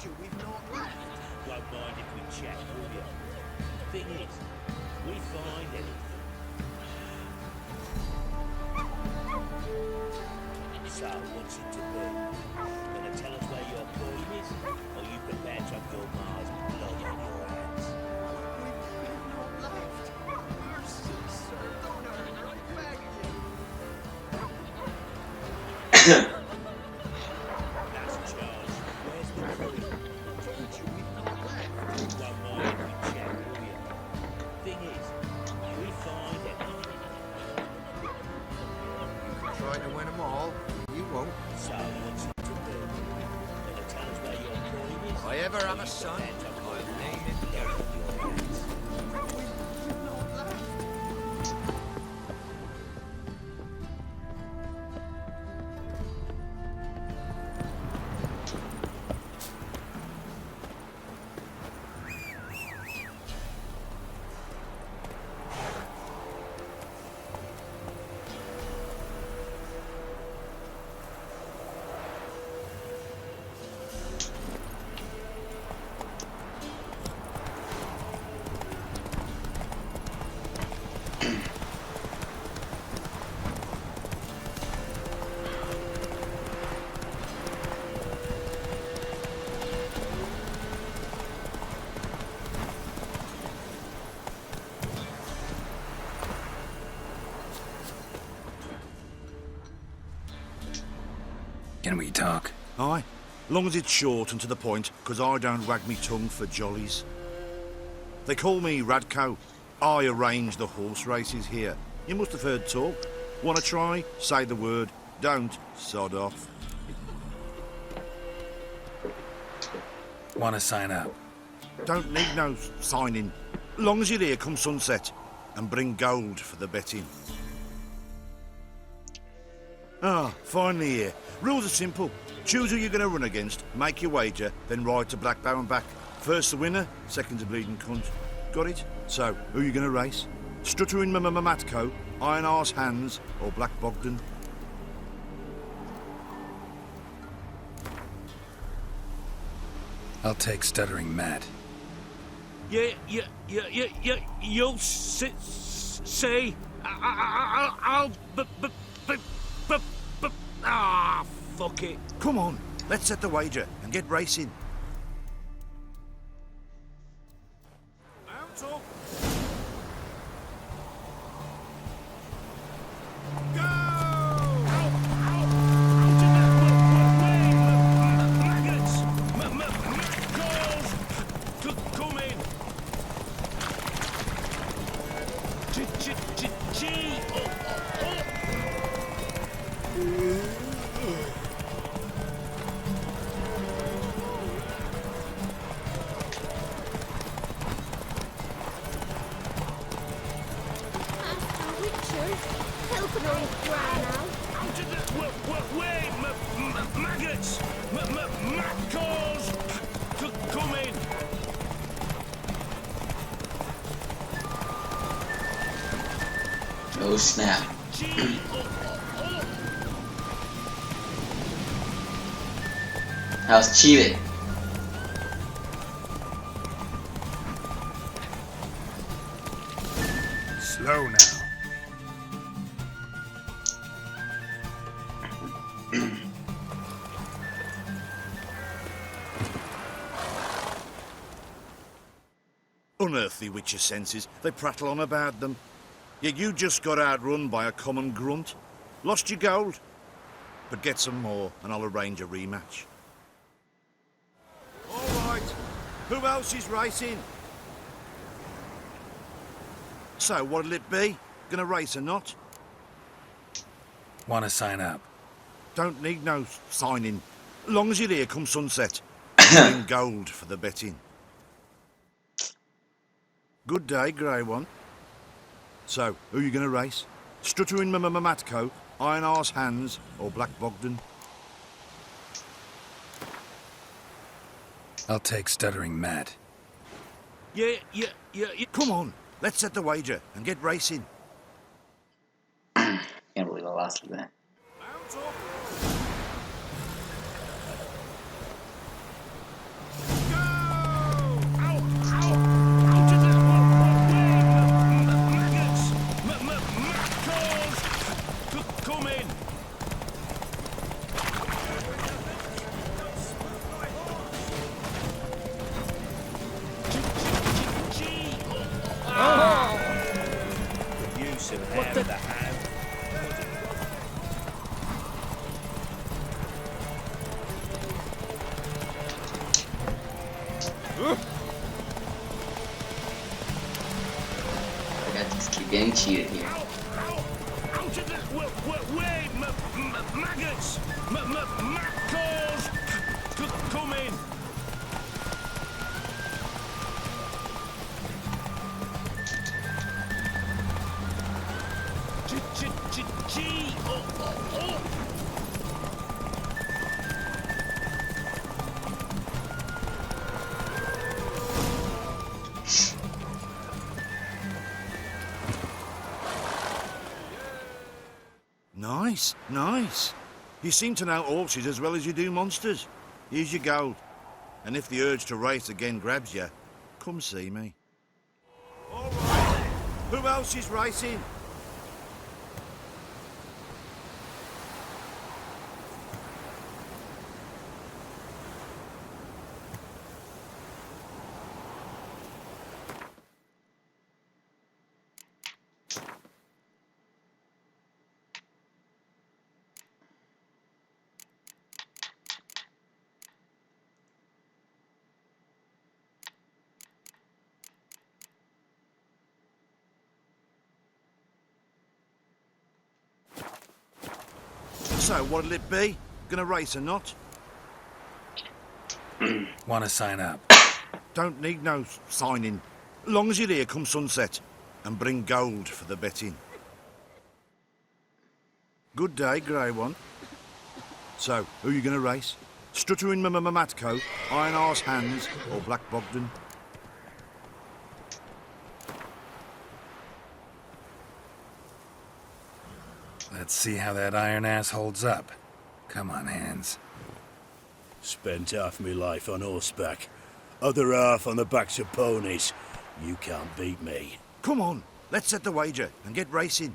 you we've not left? Won't mind if we check, will you? Thing is, we find anything. So, what's it to be? Gonna tell us where your coin is? Or you prepared to have your Mars blood on your hands? We've not left. Mercy, sir, don't hurt her, I beg you. That's charged. Where's the coin? Told you we've not left. Won't mind if we check, will you? Thing is, we find anything. Try to win them all. You won't. So, what's it to be? Gonna tell us where your coin is? If I ever have a son, I'll name him Blood on your hands. We've not left. Can we talk? Aye, long as it's short and to the point, 'cause I don't wag me tongue for jollies. They call me Radko. I arrange the horse races here. You must have heard talk. Wanna try? Say the word. Don't, sod off. Want to sign up? Don't need no signing. Long as you're here come sunset. And bring gold for the betting. Ah, finally here. Rules are simple. Choose who you're going to run against, make your wager, then ride to Blackbow and back. First the winner, second the bleeding cunt. Got it? So, who you going to race? Stuttering Matko, Iron Arse Hands, or Black Bogdan? I'll take Stuttering Matt. You'll say, I'll, fuck it. Come on, let's set the wager and get racing. Mount up. Helping her old gran now. Wait, maggots! Maccals! Come in! Oh snap. How's cheated? Slow now. Unearthly with your senses, they prattle on about them. Yet you just got outrun by a common grunt. Lost your gold. But get some more and I'll arrange a rematch. All right. Who else is racing? So what'll it be? Gonna race or not? Want to sign up? Don't need no signing. Long as you're here come sunset. Bring gold for the betting. Good day, grey one. So, who you gonna race? Stuttering Matko, Iron Arse Hands, or Black Bogdan? I'll take Stuttering Matt. Yeah. Come on, let's set the wager and get racing. Can't believe I lost with that. Mount up. I got just keep getting cheated here. Out of the way, maggots! Maccals! Come in! Gee! Oh! Nice, nice. You seem to know horses as well as you do monsters. Here's your gold. And if the urge to race again grabs you, come see me. All right. Who else is racing? So, what'll it be? Gonna race or not? Want to sign up? Don't need no signing. Long as you're here come sunset. And bring gold for the betting. Good day, Grey One. So, who you gonna race? Stuttering Matco, Iron Arse Hands, or Black Bogdan? Let's see how that iron ass holds up. Come on, Hands. Spent half my life on horseback, other half on the backs of ponies. You can't beat me. Come on, let's set the wager and get racing.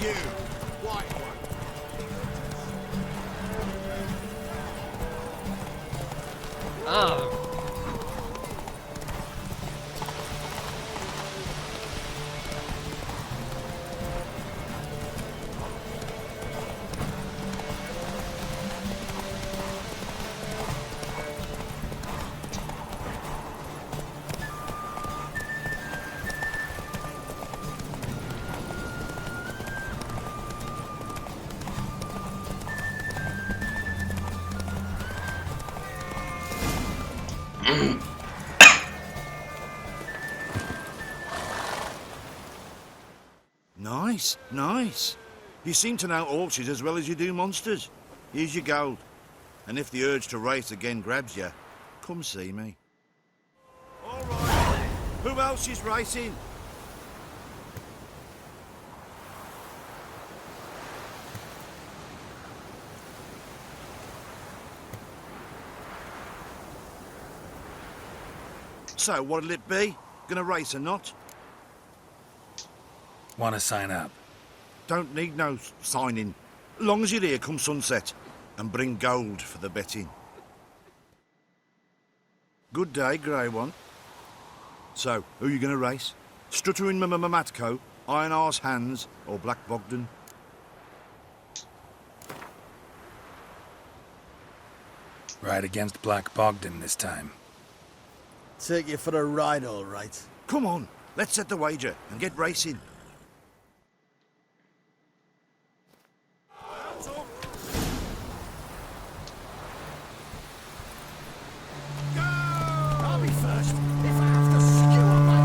You, white one. Ah. Nice, nice. You seem to know horses as well as you do monsters. Here's your gold. And if the urge to race again grabs you, come see me. All right. Who else is racing? So, what'll it be? Gonna race or not? Want to sign up? Don't need no signing. Long as you're here come sunset. And bring gold for the betting. Good day, Grey One. So, who you gonna race? Stuttering Matco, Iron Arse Hands, or Black Bogdan? Ride against Black Bogdan this time. Take you for a ride, all right. Come on, let's set the wager and get racing. I'll be first. If I have to skewer my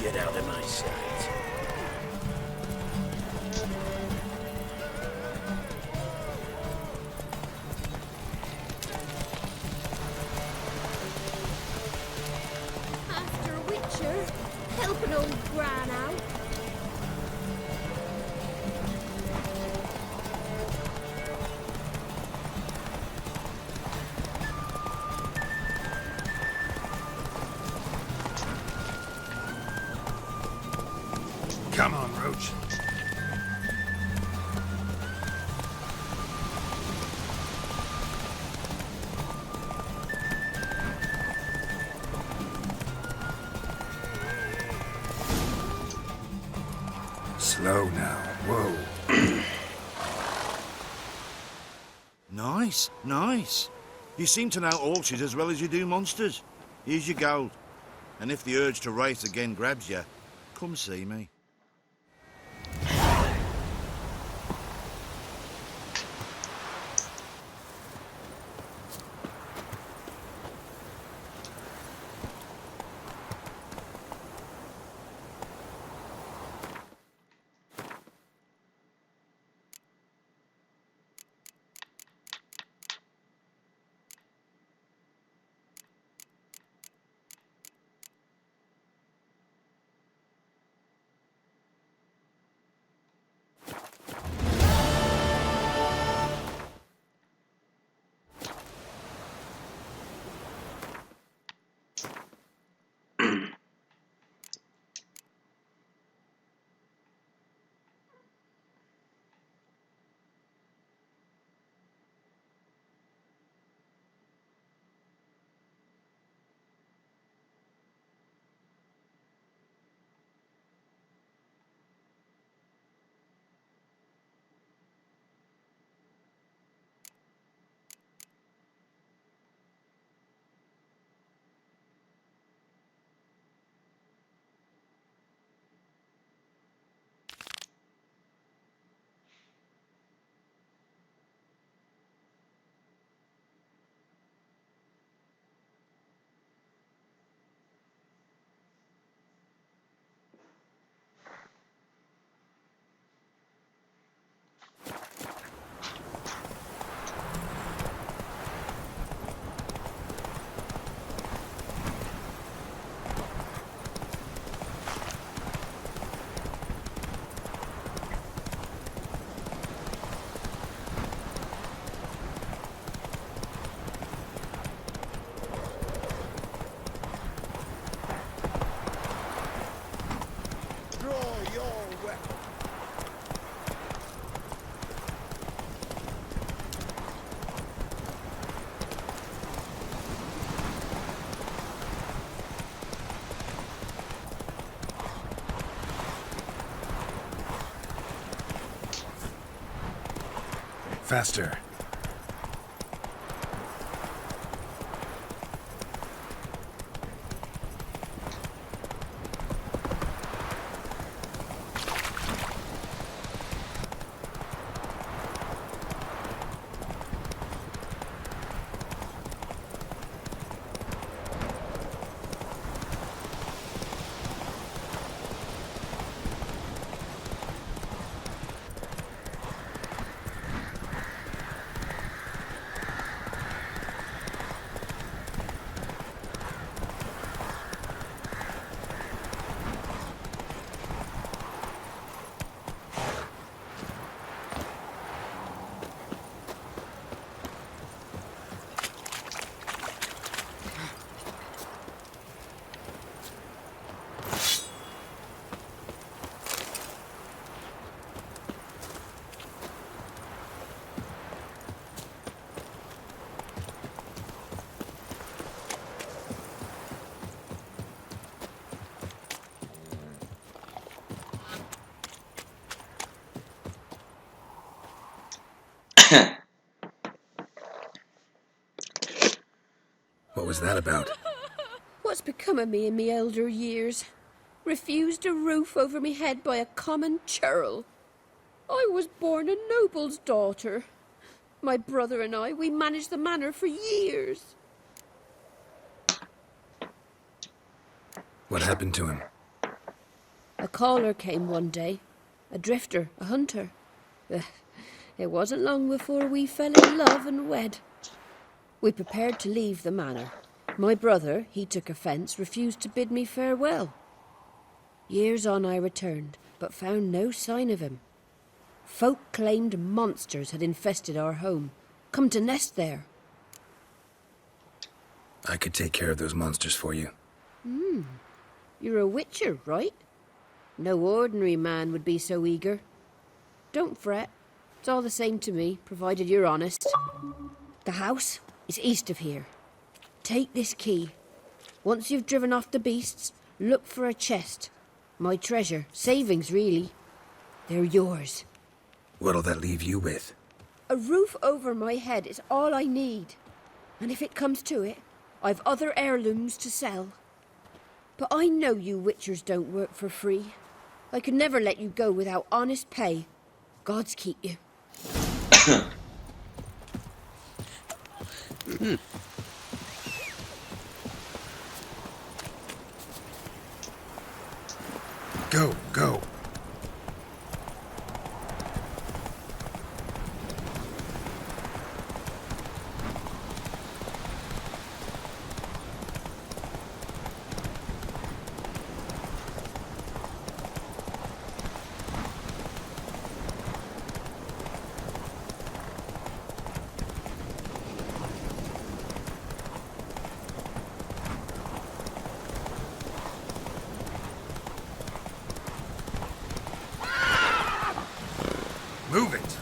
Get out of my sight. After a witcher, help an old gran out. Slow now. Whoa. Nice, nice. You seem to know horses as well as you do monsters. Here's your gold. And if the urge to race again grabs you, come see me. Faster. What was that about? What's become of me in me elder years? Refused a roof over me head by a common churl. I was born a noble's daughter. My brother and I, we managed the manor for years. What happened to him? A caller came one day. A drifter, a hunter. It wasn't long before we fell in love and wed. We prepared to leave the manor. My brother, he took offence, refused to bid me farewell. Years on I returned, but found no sign of him. Folk claimed monsters had infested our home, come to nest there. I could take care of those monsters for you. You're a witcher, right? No ordinary man would be so eager. Don't fret. It's all the same to me, provided you're honest. The house is east of here. Take this key. Once you've driven off the beasts, look for a chest. My treasure. Savings, really. They're yours. What'll that leave you with? A roof over my head is all I need. And if it comes to it, I've other heirlooms to sell. But I know you witchers don't work for free. I could never let you go without honest pay. Gods keep you. Go, go. Move it.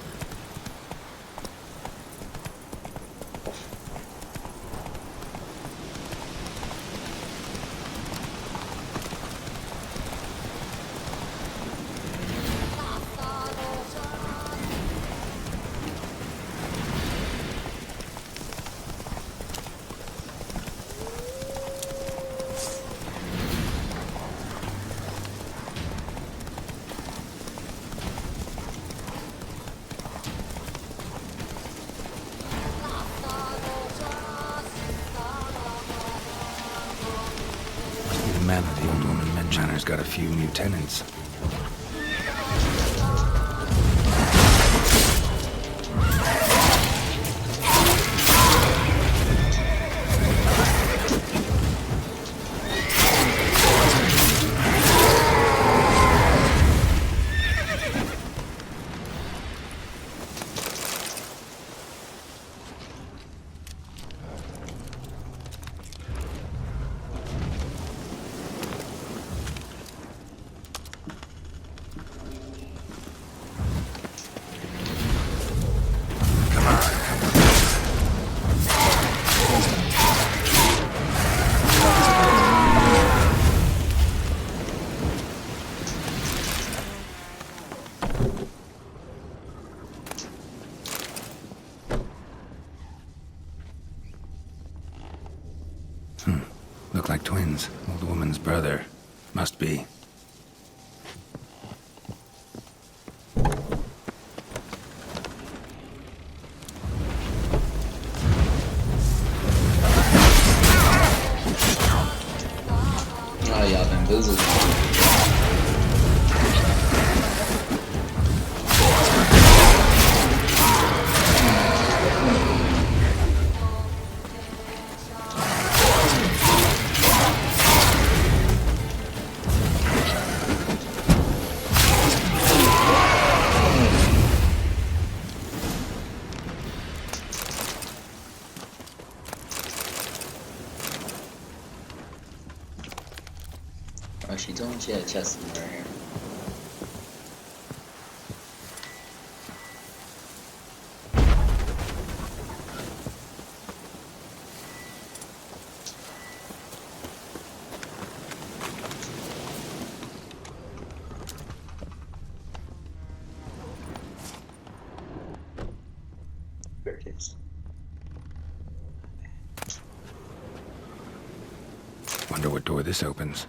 The manor the old woman mentioned has got a few new tenants. Look like twins. Old woman's brother. Must be. Oh yeah, bamboozled. Oh, she told me she had a chest in right here. There it is. Wonder what door this opens.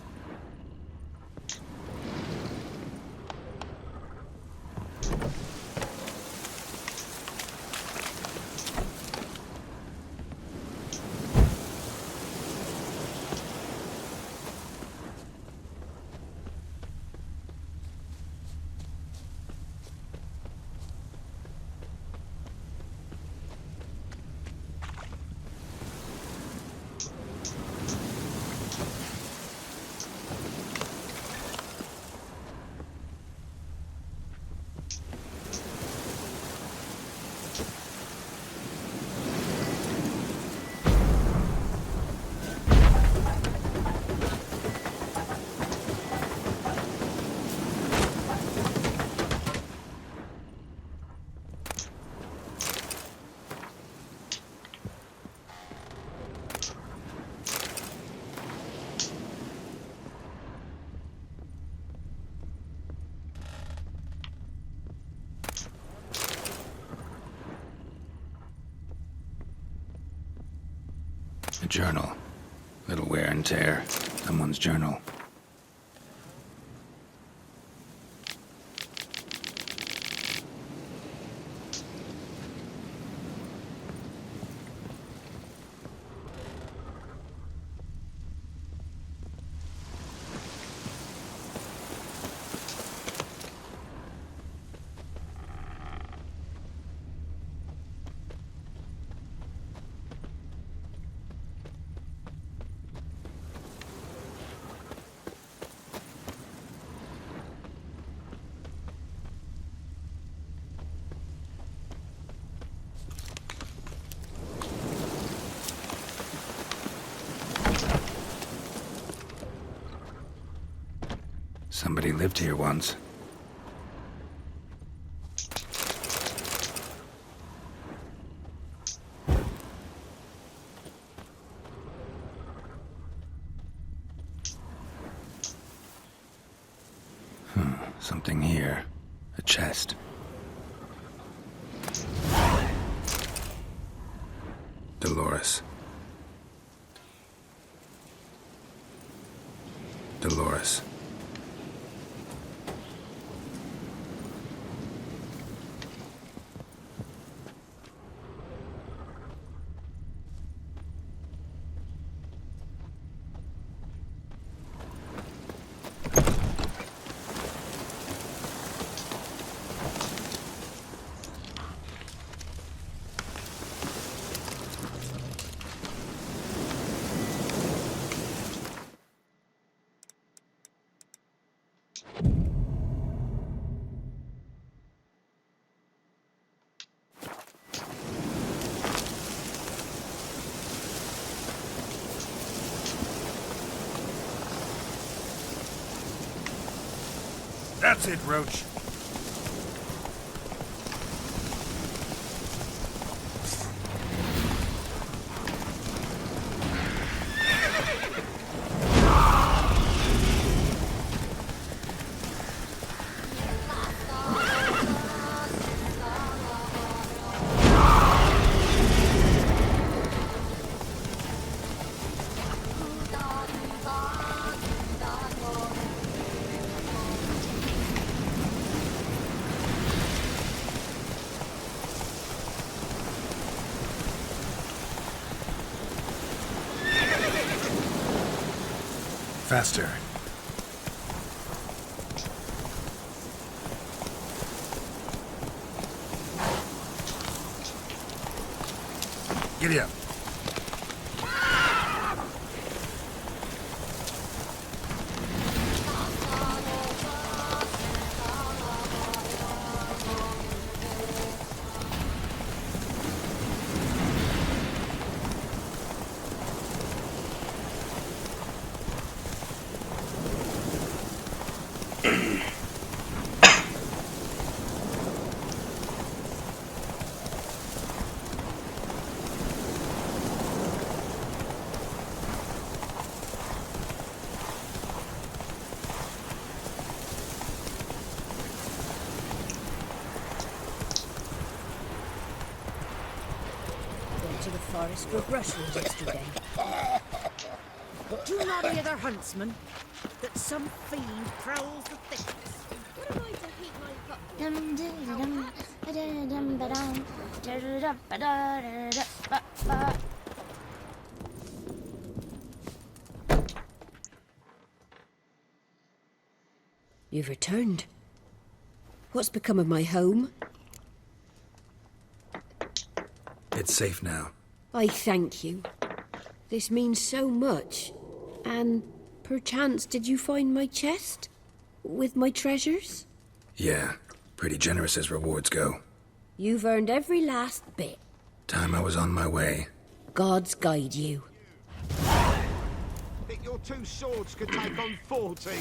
journal. Little wear and tear. Someone's journal. Somebody lived here once. Something here. A chest. Dolores. Dolores. That's it, Roach. Faster. Giddy up. Went to the forest for brushwood yesterday. Do not hear their huntsman, that some fiend prowls the thickets. What am I to heat my pot? Dum dum dum dum ba dum da ba da ba ba. You've returned. What's become of my home? It's safe now. I thank you. This means so much. And perchance did you find my chest? With my treasures? Yeah, pretty generous as rewards go. You've earned every last bit. Time I was on my way. Gods guide you. Think your two swords could take on 40?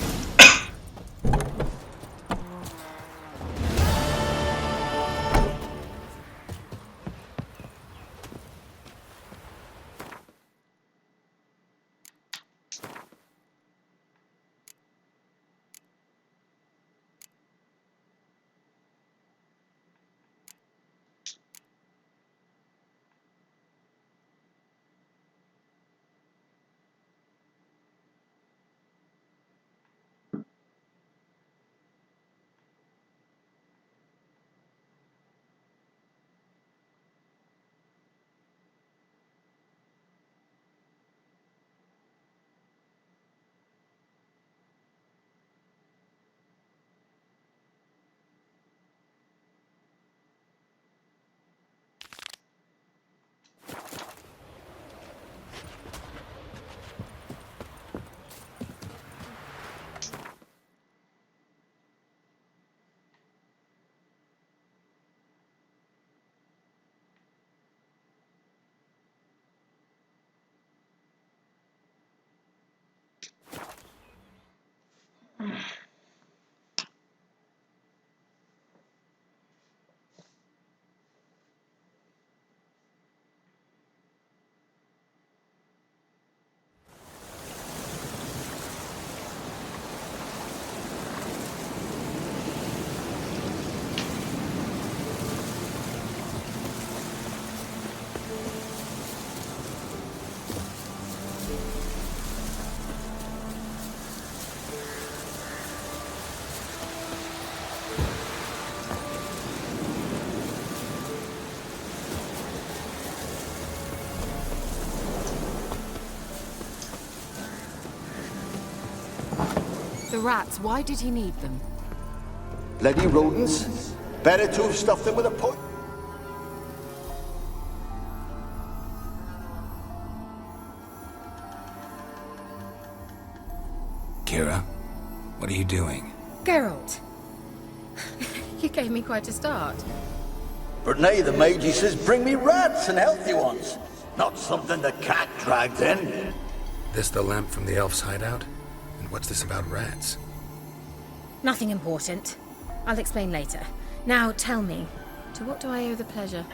The rats, why did he need them? Bloody rodents. Better to have stuffed them with a point. Kira, what are you doing? Geralt! You gave me quite a start. But nay, the Magi says bring me rats and healthy ones. Not something the cat dragged in. This the lamp from the elf's hideout? And what's this about rats? Nothing important. I'll explain later. Now tell me, to what do I owe the pleasure?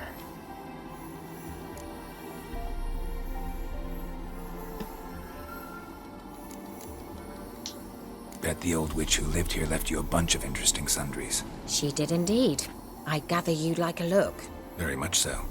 Bet the old witch who lived here left you a bunch of interesting sundries. She did indeed. I gather you'd like a look. Very much so.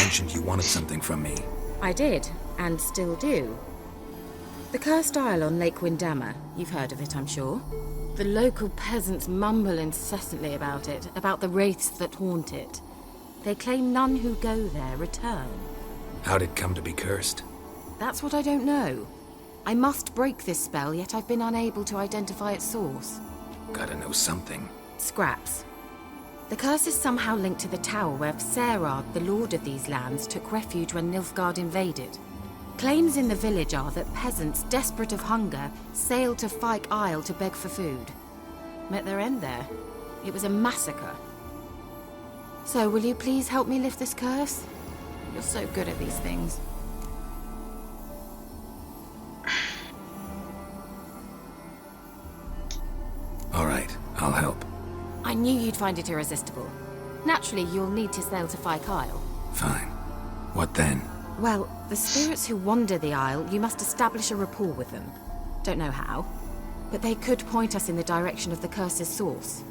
Mentioned you wanted something from me. I did, and still do. The cursed isle on Lake Windammer. You've heard of it, I'm sure. The local peasants mumble incessantly about it, about the wraiths that haunt it. They claim none who go there return. How'd it come to be cursed? That's what I don't know. I must break this spell, yet I've been unable to identify its source. Gotta know something. Scraps. The curse is somehow linked to the tower where Serard, the lord of these lands, took refuge when Nilfgaard invaded. Claims in the village are that peasants, desperate of hunger, sailed to Fyke Isle to beg for food. Met their end there. It was a massacre. So, will you please help me lift this curse? You're so good at these things. All right, I'll help. I knew you'd find it irresistible. Naturally, you'll need to sail to Fyke Isle. Fine. What then? Well, the spirits who wander the Isle, you must establish a rapport with them. Don't know how, but they could point us in the direction of the curse's source.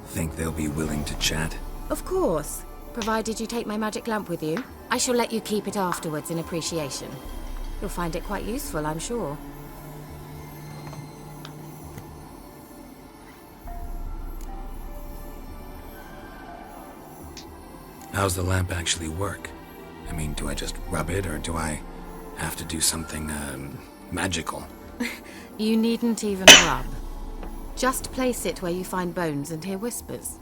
Think they'll be willing to chat? Of course, provided you take my magic lamp with you. I shall let you keep it afterwards in appreciation. You'll find it quite useful, I'm sure. How's the lamp actually work? I mean, do I just rub it, or do I have to do something, magical? You needn't even rub. Just place it where you find bones and hear whispers.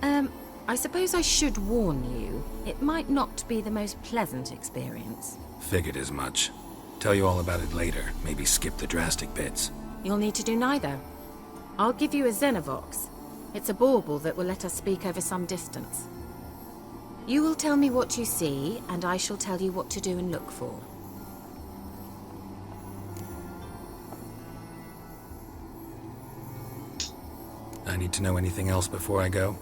I suppose I should warn you. It might not be the most pleasant experience. Figured as much. Tell you all about it later. Maybe skip the drastic bits. You'll need to do neither. I'll give you a Xenovox. It's a bauble that will let us speak over some distance. You will tell me what you see, and I shall tell you what to do and look for. I need to know anything else before I go?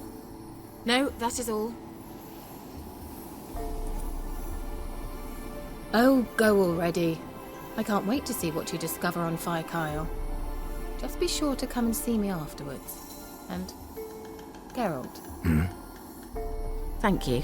No, that is all. Oh, go already. I can't wait to see what you discover on Fire Kyle. Just be sure to come and see me afterwards. And Geralt. Thank you.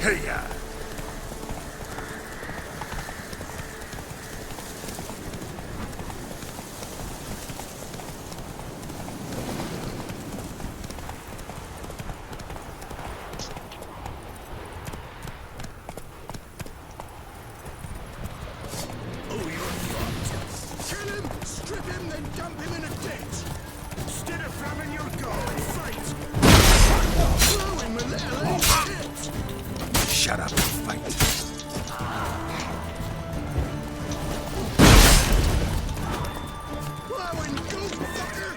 Hey-ya! Strip him, then dump him in a ditch! Instead of flamming your gun, fight! Throw him a little, ain't it? Shut up and fight. Plowing goat fucker!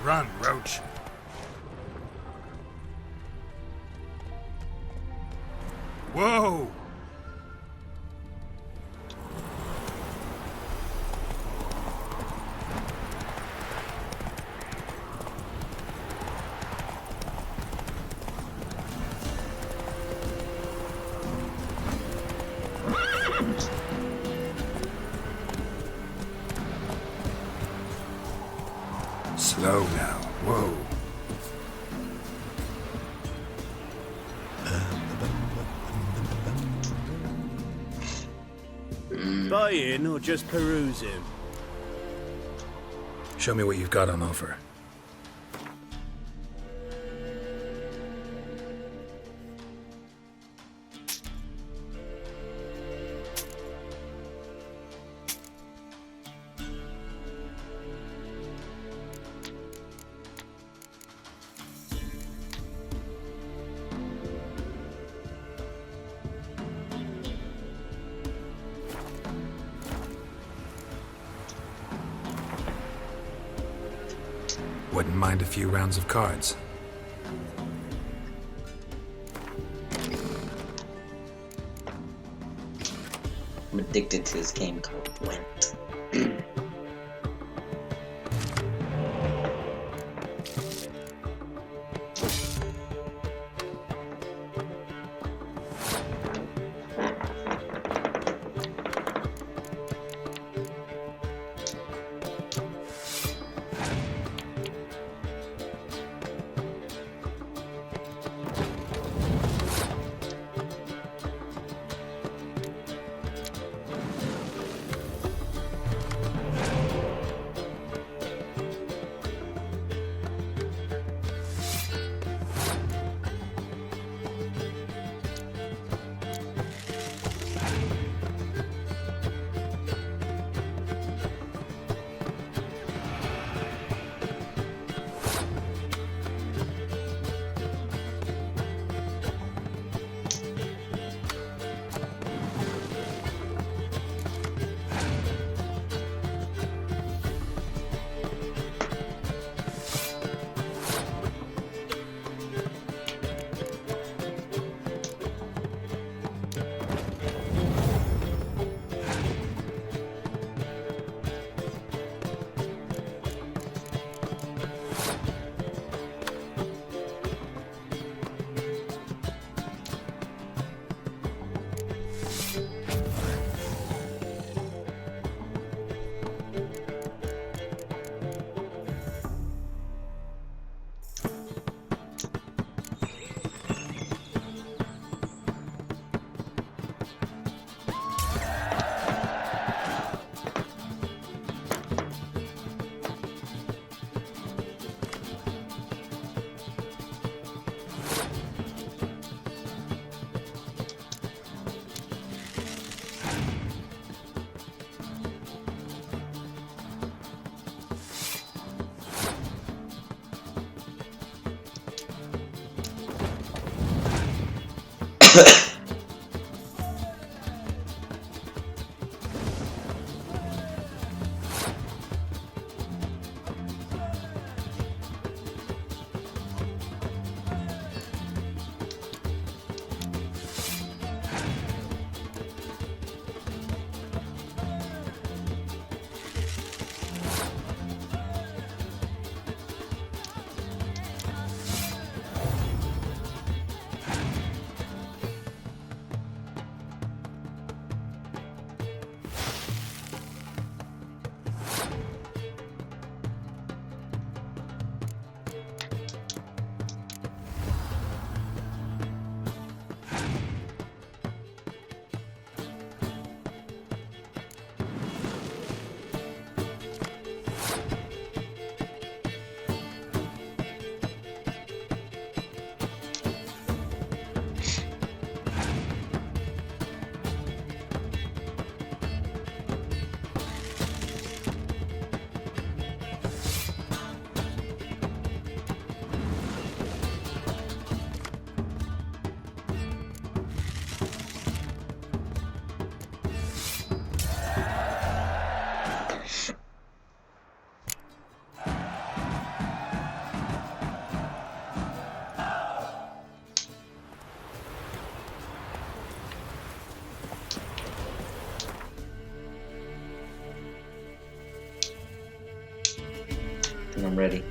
Run, Roach. Whoa! Slow now. Whoa. Buy in or just peruse him? Show me what you've got on offer. Wouldn't mind a few rounds of cards. I'm addicted to this game called Gwent. think I'm ready.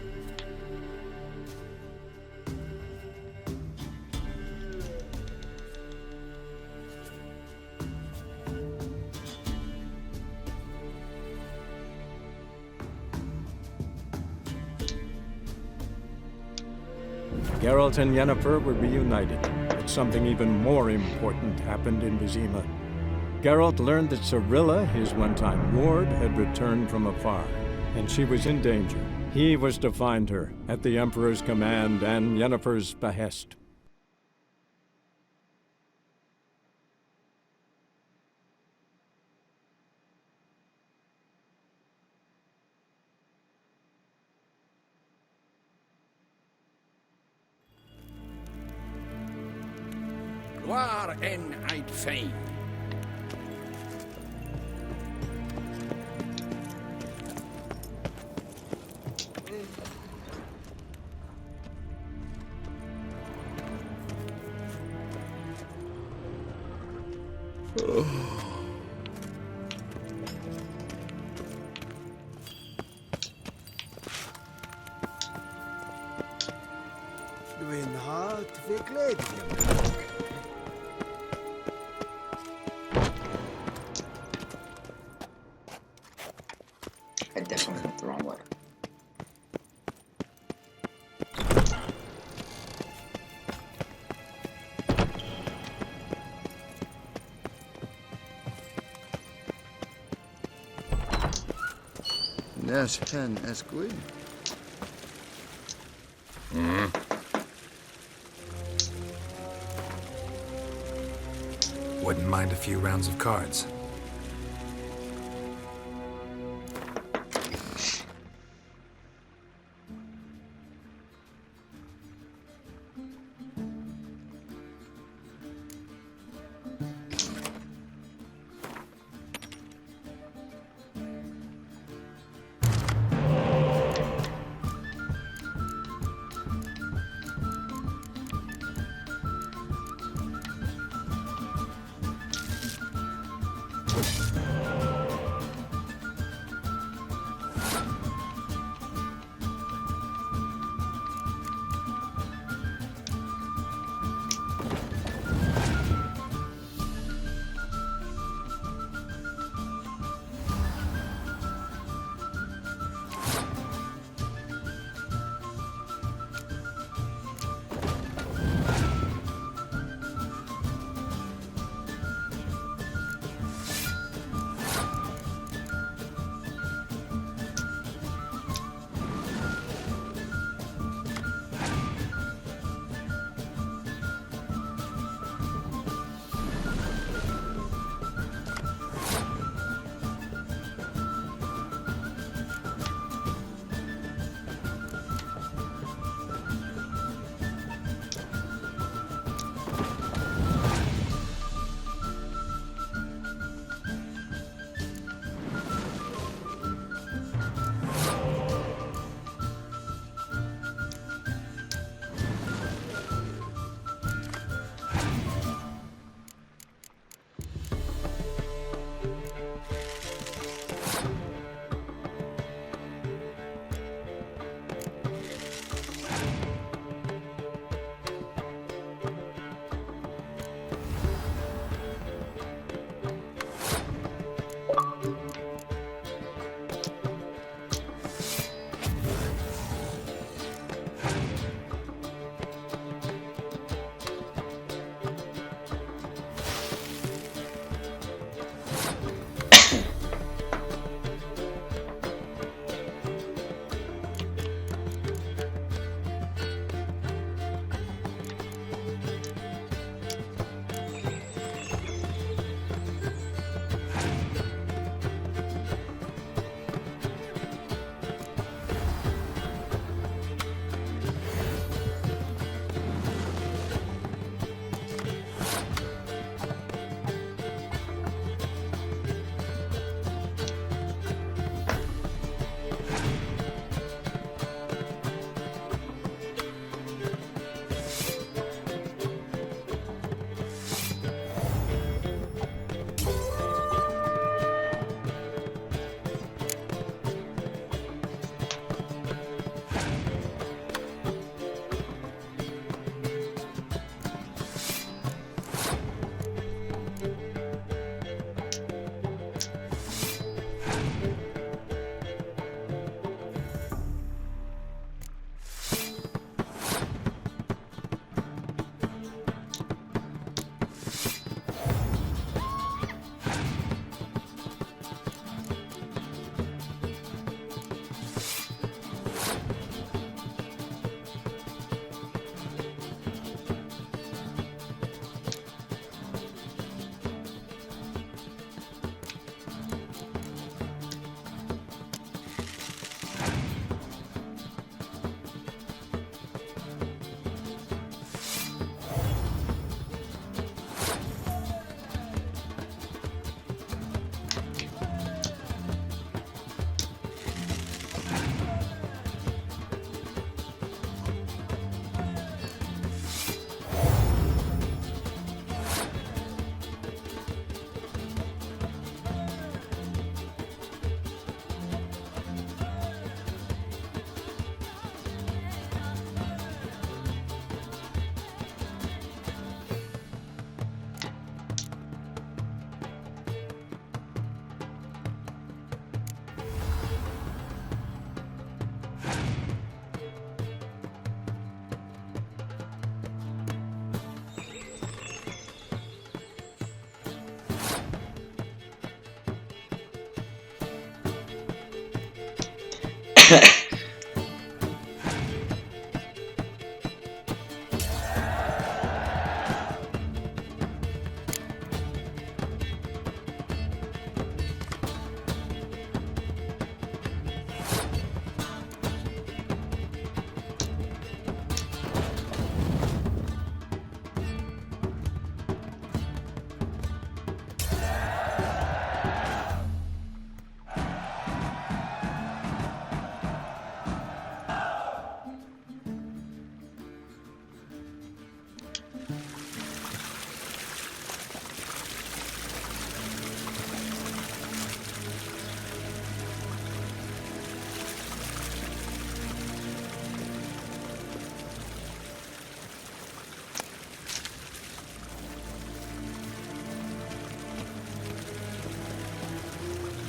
Geralt and Yennefer were reunited, but something even more important happened in Vizima. Geralt learned that Cirilla, his one-time ward, had returned from afar, and she was in danger. He was to find her, at the Emperor's command and Yennefer's behest. Gloire en Eid Fein. Dwi'n hart verkleed. I definitely went the wrong way. Yes, hen Esquin. Wouldn't mind a few rounds of cards.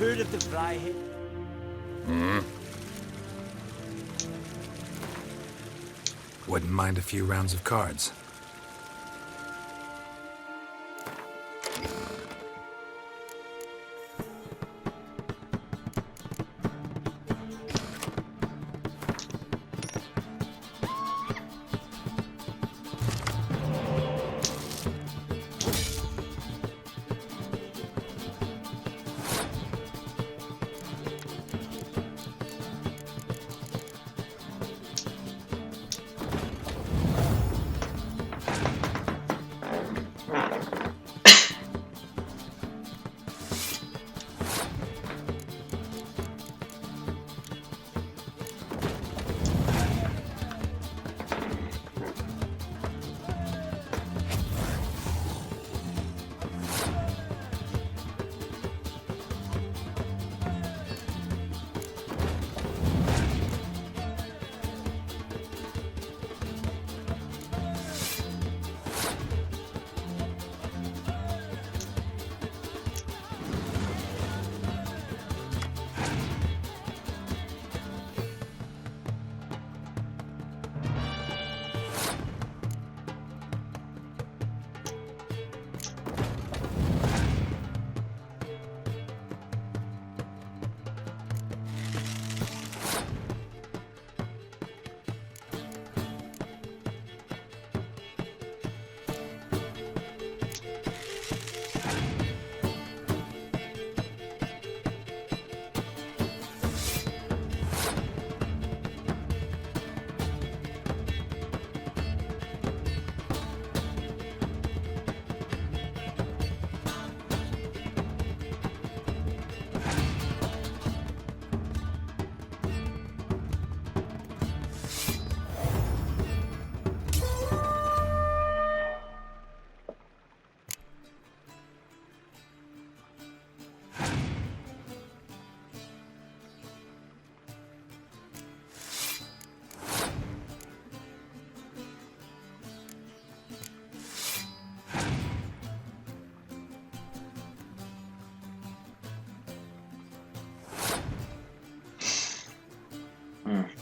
Heard of the Fryhead? Wouldn't mind a few rounds of cards.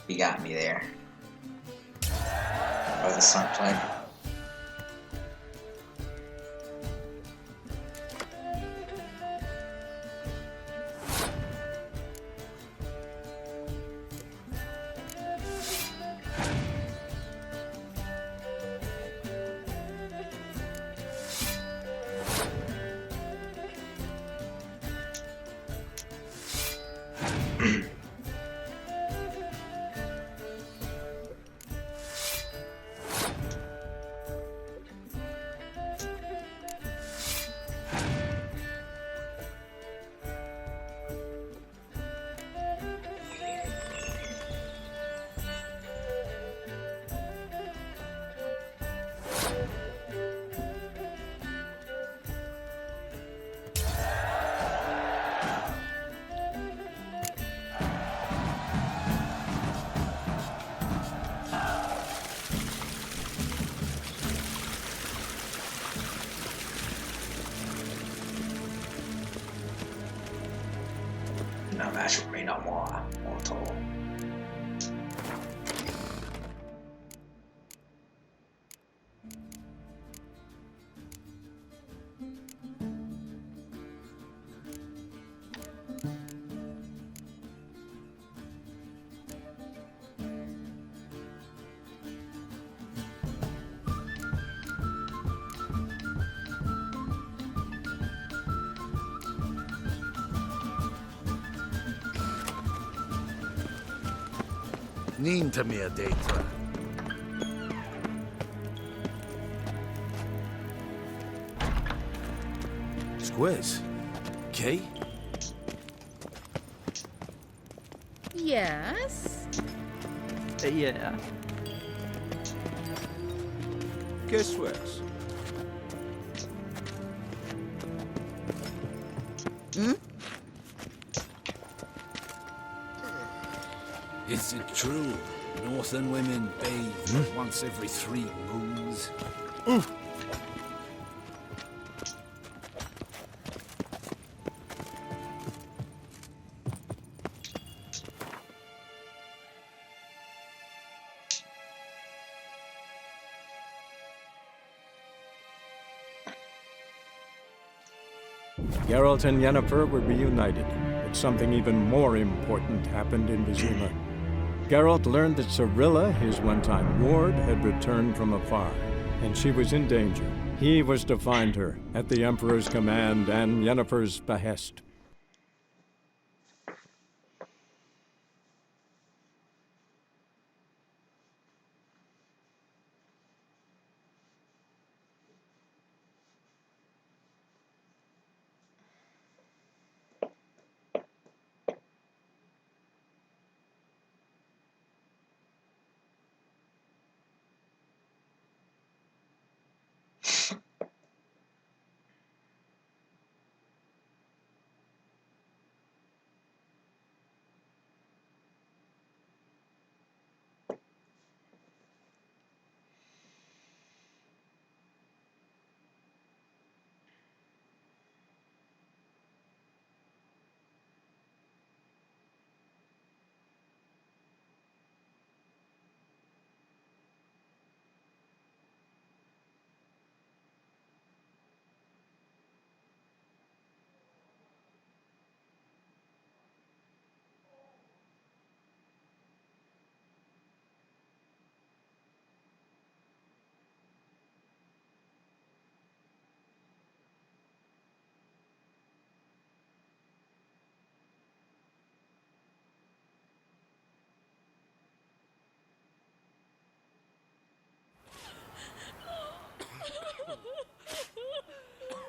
You got me there. Or the sunlight. No match with me no more. Mortal. Niente mia data. Squiz. Kay? Yes? Yeah. Guess what? Is it true? Northern women bathe once every 3 moons? Geralt and Yennefer were reunited, but something even more important happened in Vizima. Geralt learned that Cirilla, his one-time ward, had returned from afar, and she was in danger. He was to find her, at the Emperor's command and Yennefer's behest.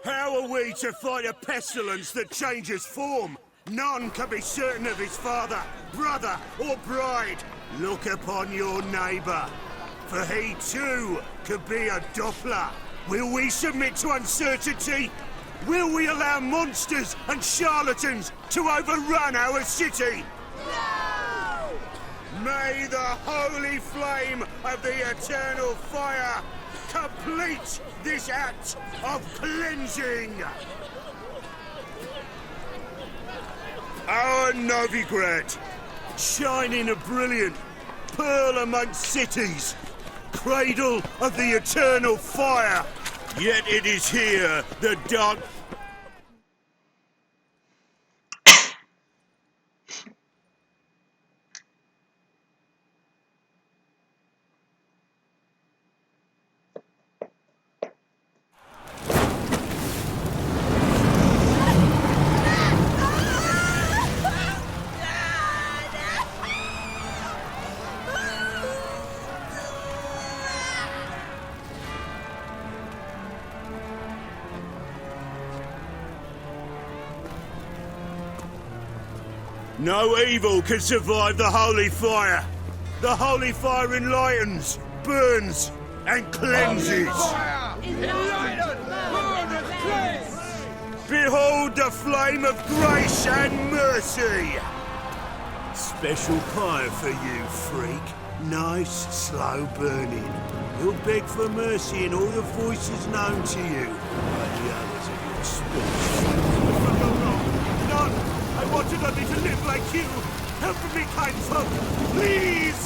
How are we to fight a pestilence that changes form? None can be certain of his father, brother, or bride. Look upon your neighbour, for he too could be a Doppler. Will we submit to uncertainty? Will we allow monsters and charlatans to overrun our city? No! May the holy flame of the eternal fire complete this act of cleansing! Our Novigrad, shining a brilliant pearl amongst cities, cradle of the eternal fire, yet it is here the dark... No evil can survive the holy fire. The holy fire enlightens, burns, and cleanses. Behold the flame of grace and mercy. Special pie for you, freak. Nice, slow burning. You'll beg for mercy in all the voices known to you. Like the others of your species. None! I wanted only to live like you! Help me, kind folk! Please!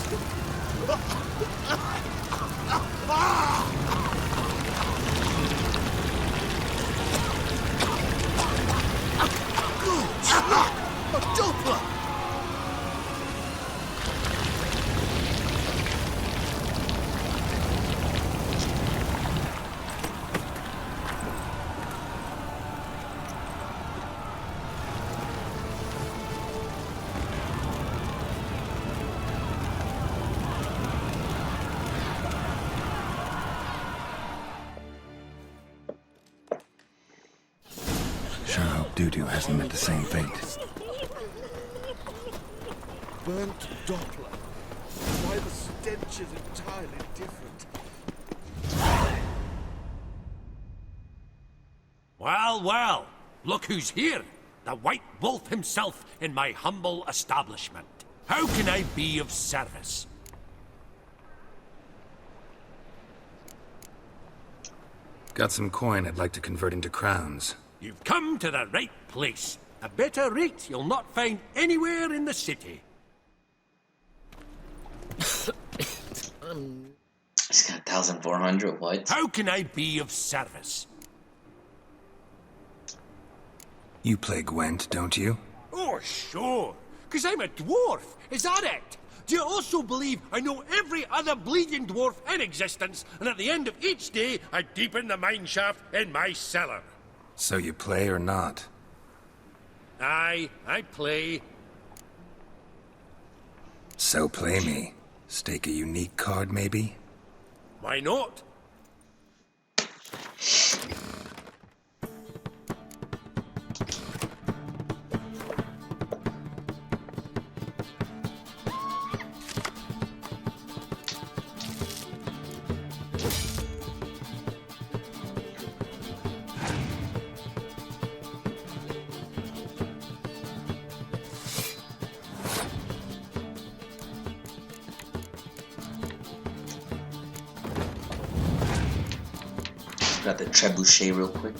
A Doppler! Sure hope Dudu hasn't met the same fate. Burnt Doppler. Why the stench is entirely different. Well, well, look who's here. The White Wolf himself in my humble establishment. How can I be of service? Got some coin I'd like to convert into crowns. You've come to the right place. A better rate you'll not find anywhere in the city. It's got 1,400 whites. How can I be of service? You play Gwent, don't you? Oh, sure. 'Cause I'm a dwarf. Is that it? Do you also believe I know every other bleeding dwarf in existence, and at the end of each day, I deepen the mine shaft in my cellar? So you play or not? Aye, I play. So play me. Stake a unique card, maybe? Why not? Got the trebuchet real quick.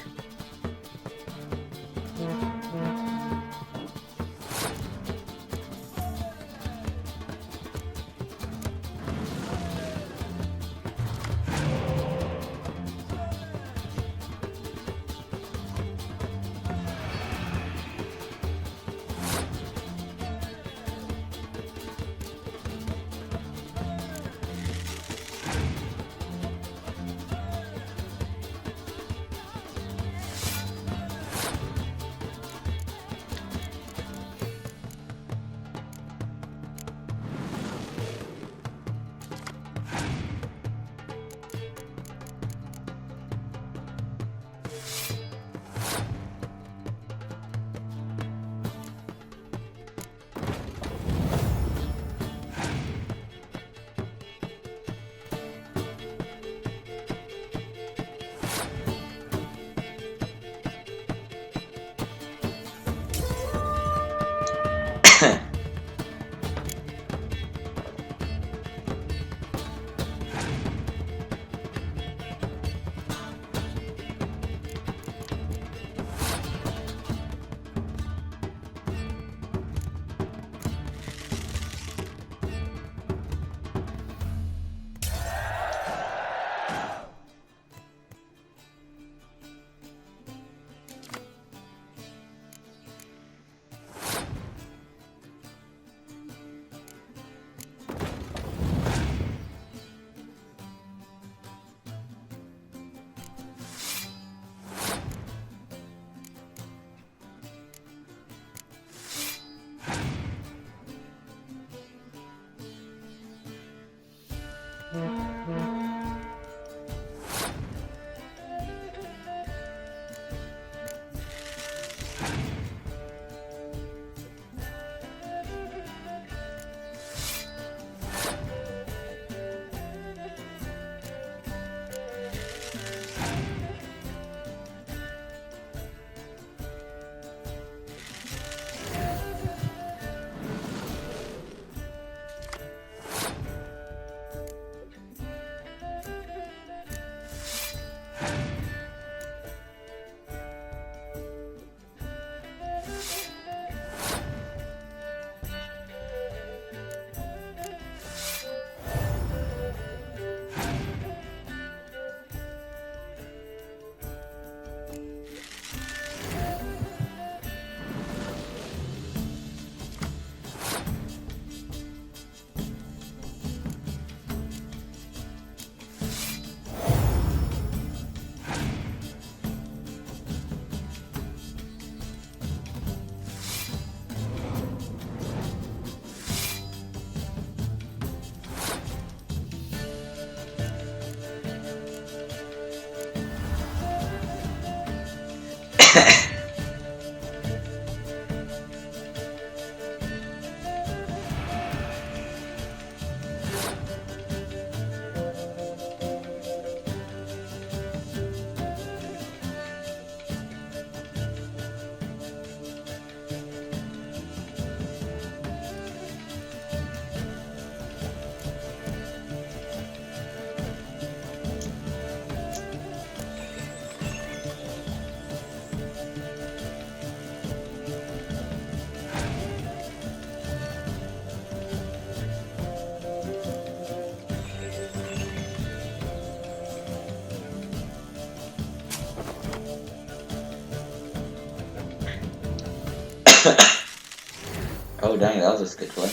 Oh dang, that was a skid play.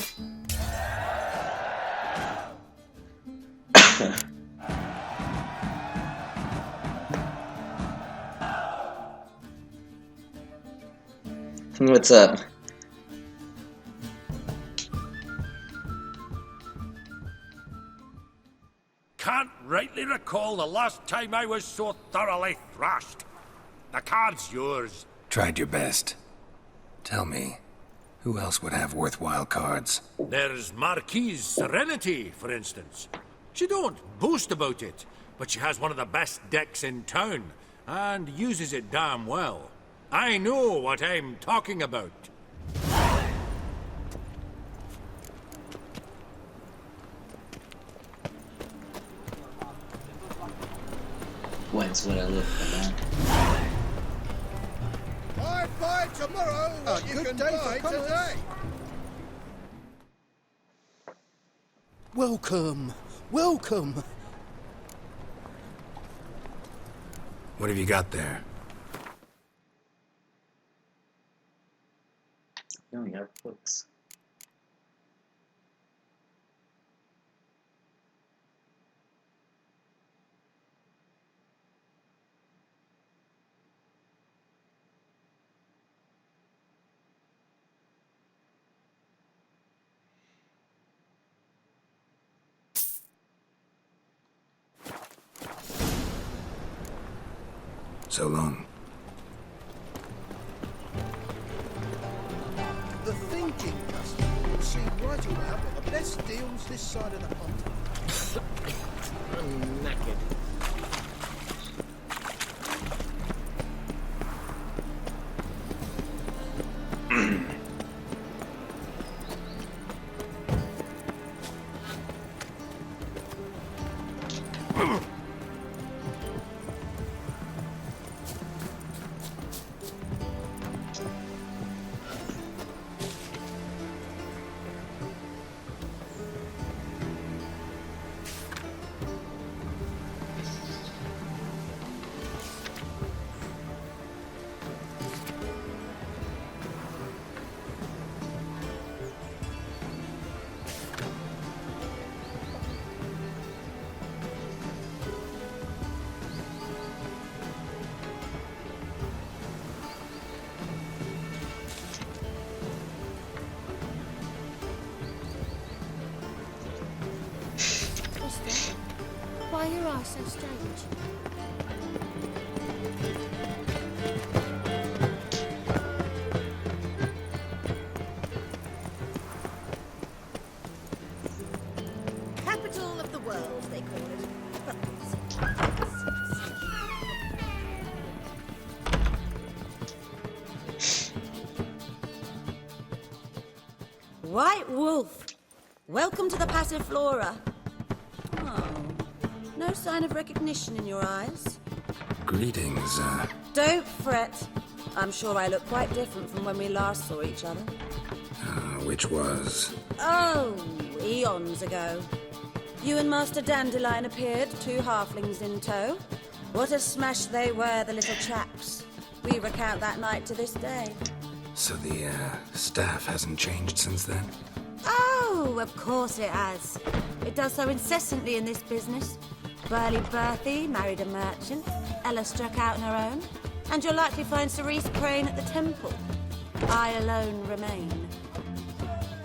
What's up? Can't rightly recall the last time I was so thoroughly thrashed. The card's yours. Tried your best. Tell me, who else would have worthwhile cards? There's Marquise Serenity, for instance. She don't boast about it, but she has one of the best decks in town, and uses it damn well. I know what I'm talking about. When's what I live for, man. I buy tomorrow what you can buy today. Welcome, welcome. What have you got there? You only have books. So long. The thinking customer will see right about what the best deals this side of the pond. I'm knackered. Why are your eyes so strange? Capital of the world, they call it. White Wolf, welcome to the Passiflora. Oh, no sign of recognition in your eyes. Greetings, Don't fret. I'm sure I look quite different from when we last saw each other. which was... Oh, eons ago. You and Master Dandelion appeared, 2 halflings in tow. What a smash they were, the little chaps. We recount that night to this day. So the, staff hasn't changed since then? Oh, of course it has. It does so incessantly in this business. Burly Berthy married a merchant. Ella struck out on her own. And you'll likely find Cerise praying at the temple. I alone remain.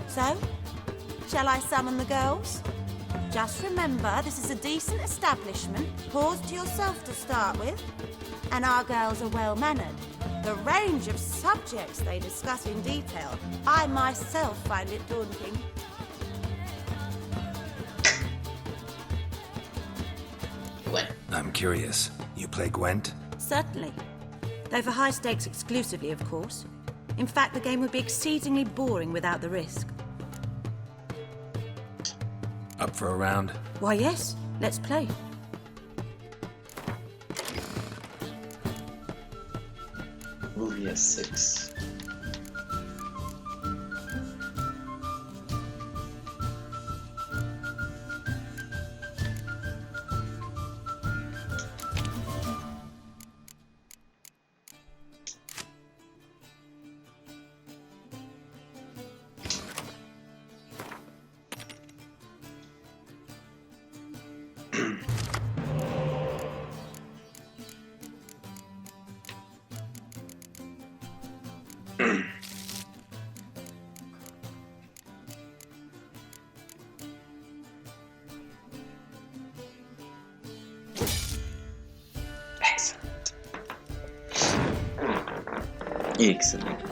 So, shall I summon the girls? Just remember, this is a decent establishment. Pause to yourself to start with. And our girls are well-mannered. The range of subjects they discuss in detail, I myself find it daunting. I'm curious. You play Gwent? Certainly. Though for high stakes exclusively, of course. In fact, the game would be exceedingly boring without the risk. Up for a round? Why, yes. Let's play. Movie is 6. Excellent.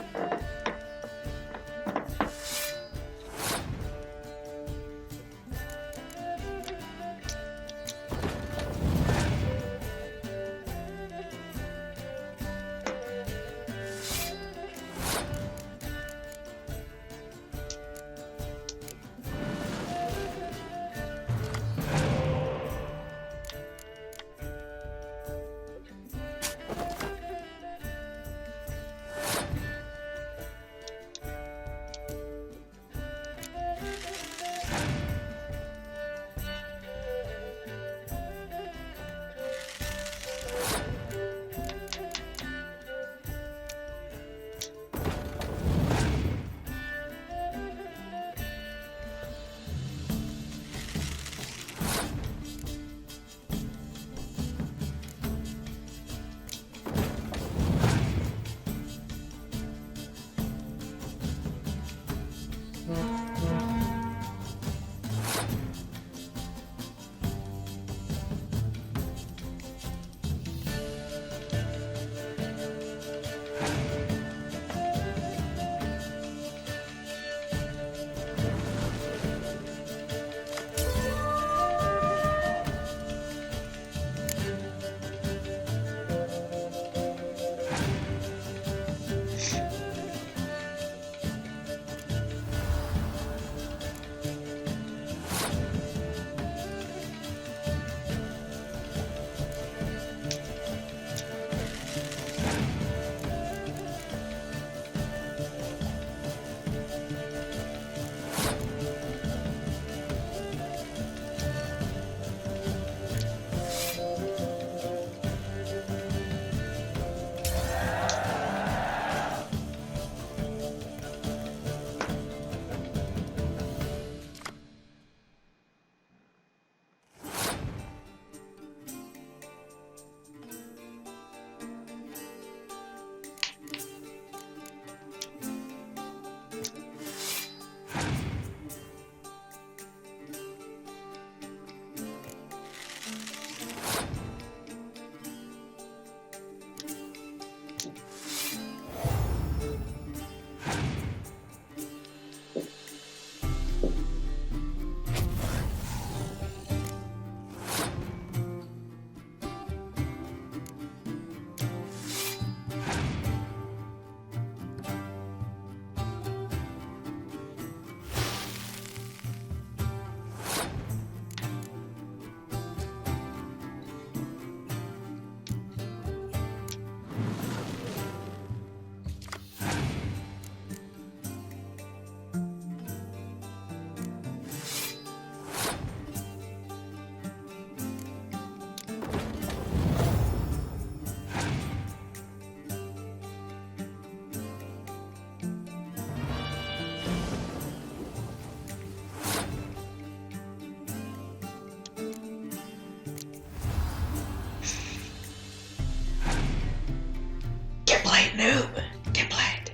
Noob. Get played.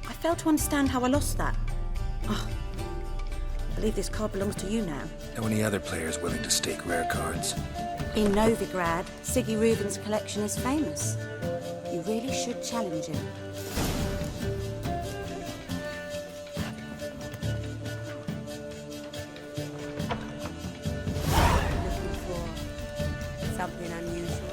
I fail to understand how I lost that. Oh, I believe this card belongs to you now. Know any other players willing to stake rare cards? In Novigrad, Siggy Reuben's collection is famous. You really should challenge him. Looking for something unusual?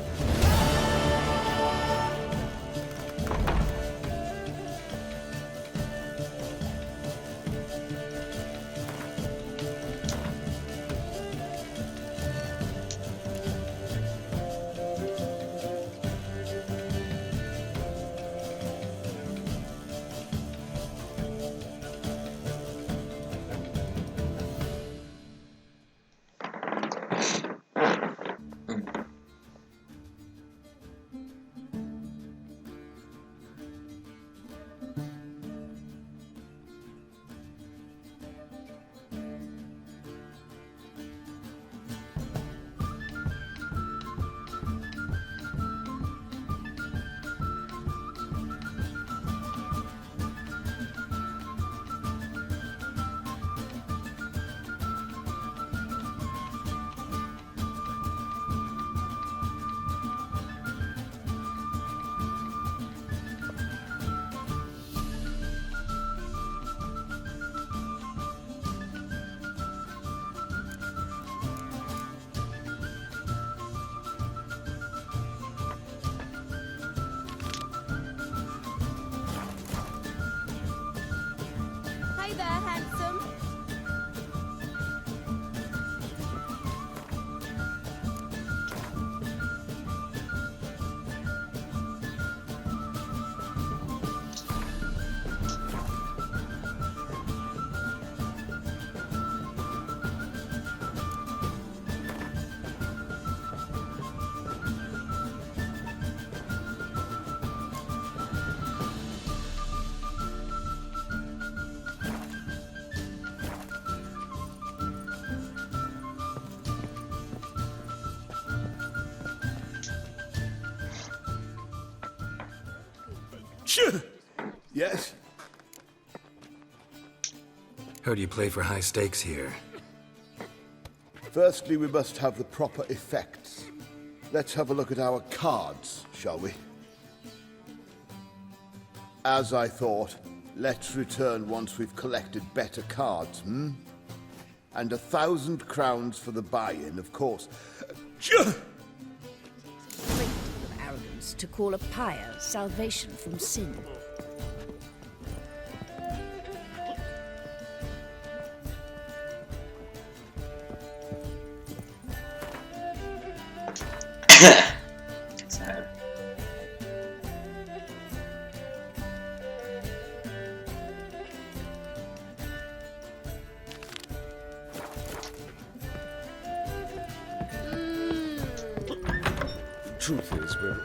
Yes? Heard you play for high stakes here. Firstly, we must have the proper effects. Let's have a look at our cards, shall we? As I thought, let's return once we've collected better cards, And 1,000 crowns for the buy-in, of course. Great deal of arrogance to call a pyre salvation from sin. Truth is, we're all...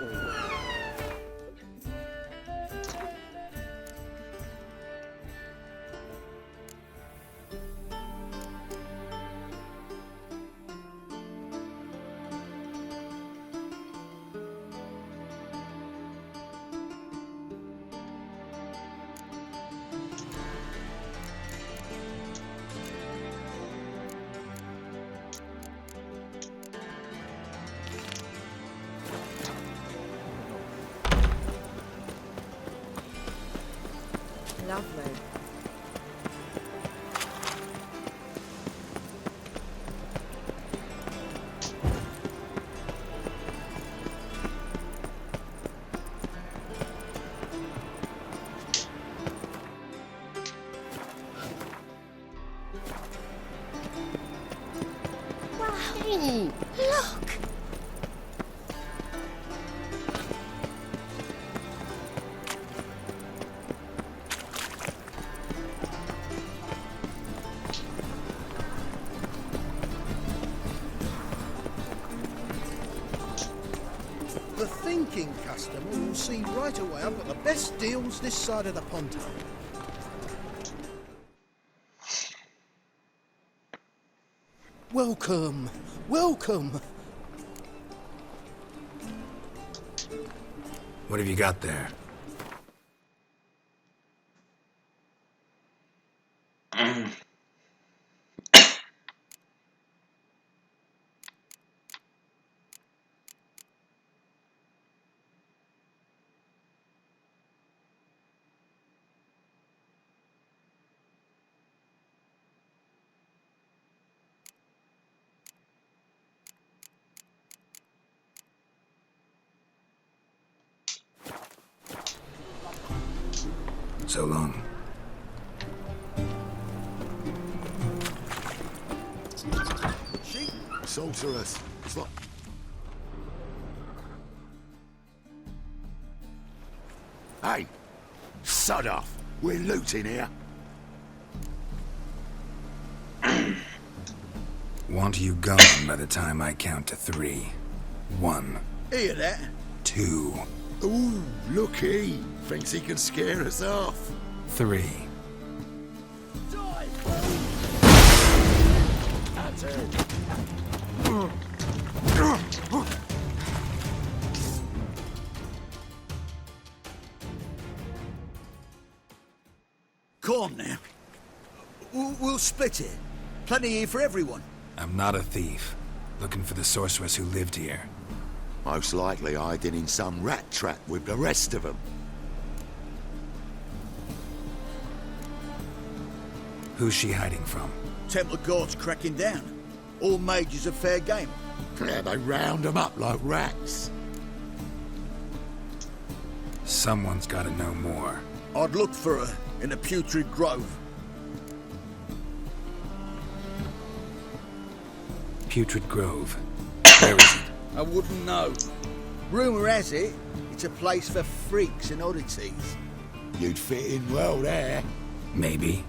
Lovely. Wow! Look! The thinking customer will see right away I've got the best deals this side of the Ponto. Welcome, welcome. What have you got there? So long. Sorceress. It's like... Hey! Sod off! We're looting here. Want you gone by the time I count to 3. 1. Hear that? 2. Ooh, looky! Thinks he can scare us off. 3. That's it. Come on now. We'll split it. Plenty here for everyone. I'm not a thief. Looking for the sorceress who lived here. Most likely hiding in some rat trap with the rest of them. Who's she hiding from? Temple Guard's cracking down. All mages are fair game. Yeah, they round them up like rats. Someone's gotta know more. I'd look for her in the Putrid Grove. Putrid Grove. Where is it? I wouldn't know. Rumour has it, it's a place for freaks and oddities. You'd fit in well there. Maybe.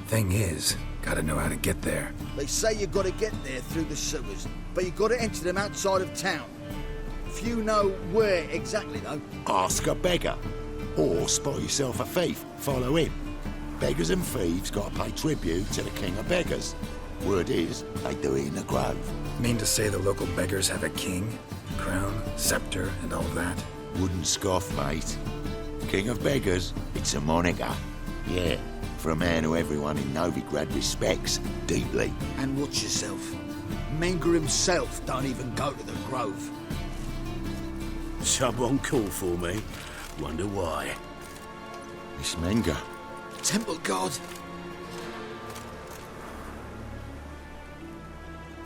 Thing is, gotta know how to get there. They say you gotta get there through the sewers, but you gotta enter them outside of town. Few know where exactly, though. Ask a beggar. Or spot yourself a thief. Follow him. Beggars and thieves gotta pay tribute to the king of beggars. Word is, they do it in the grove. Mean to say the local beggars have a king, crown, scepter, and all that? Wouldn't scoff, mate. King of beggars? It's a moniker. Yeah, for a man who everyone in Novigrad respects deeply. And watch yourself. Menger himself don't even go to the Grove. Someone call for me. Wonder why. It's Menger. Temple God.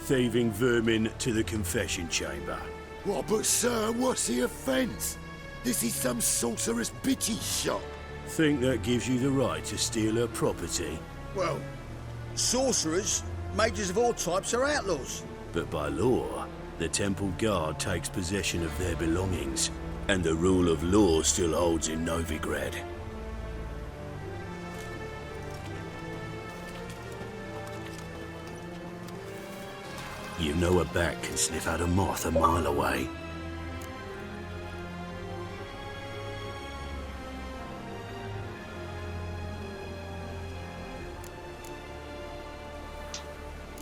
Thieving vermin to the confession chamber. What, but sir, what's the offence? This is some sorceress bitchy shop. Think that gives you the right to steal her property? Well, sorcerers, mages of all types are outlaws. But by law, the Temple Guard takes possession of their belongings, and the rule of law still holds in Novigrad. You know a bat can sniff out a moth a mile away.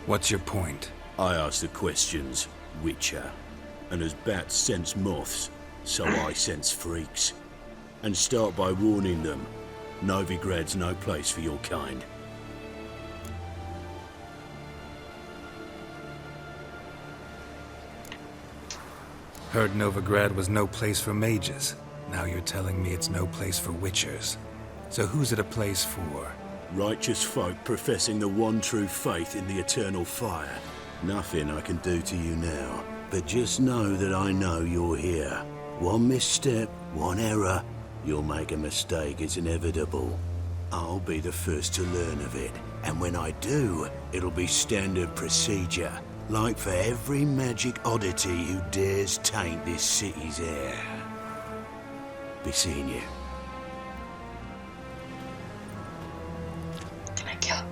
What's your point? I ask the questions, Witcher. And as bats sense moths, so I sense freaks. And start by warning them, Novigrad's no place for your kind. Heard Novigrad was no place for mages. Now you're telling me it's no place for witchers. So who's it a place for? Righteous folk professing the one true faith in the eternal fire. Nothing I can do to you now, but just know that I know you're here. One misstep, one error, you'll make a mistake, it's inevitable. I'll be the first to learn of it, and when I do, it'll be standard procedure. Like for every magic oddity who dares taint this city's air. Be seeing you. Can I kill?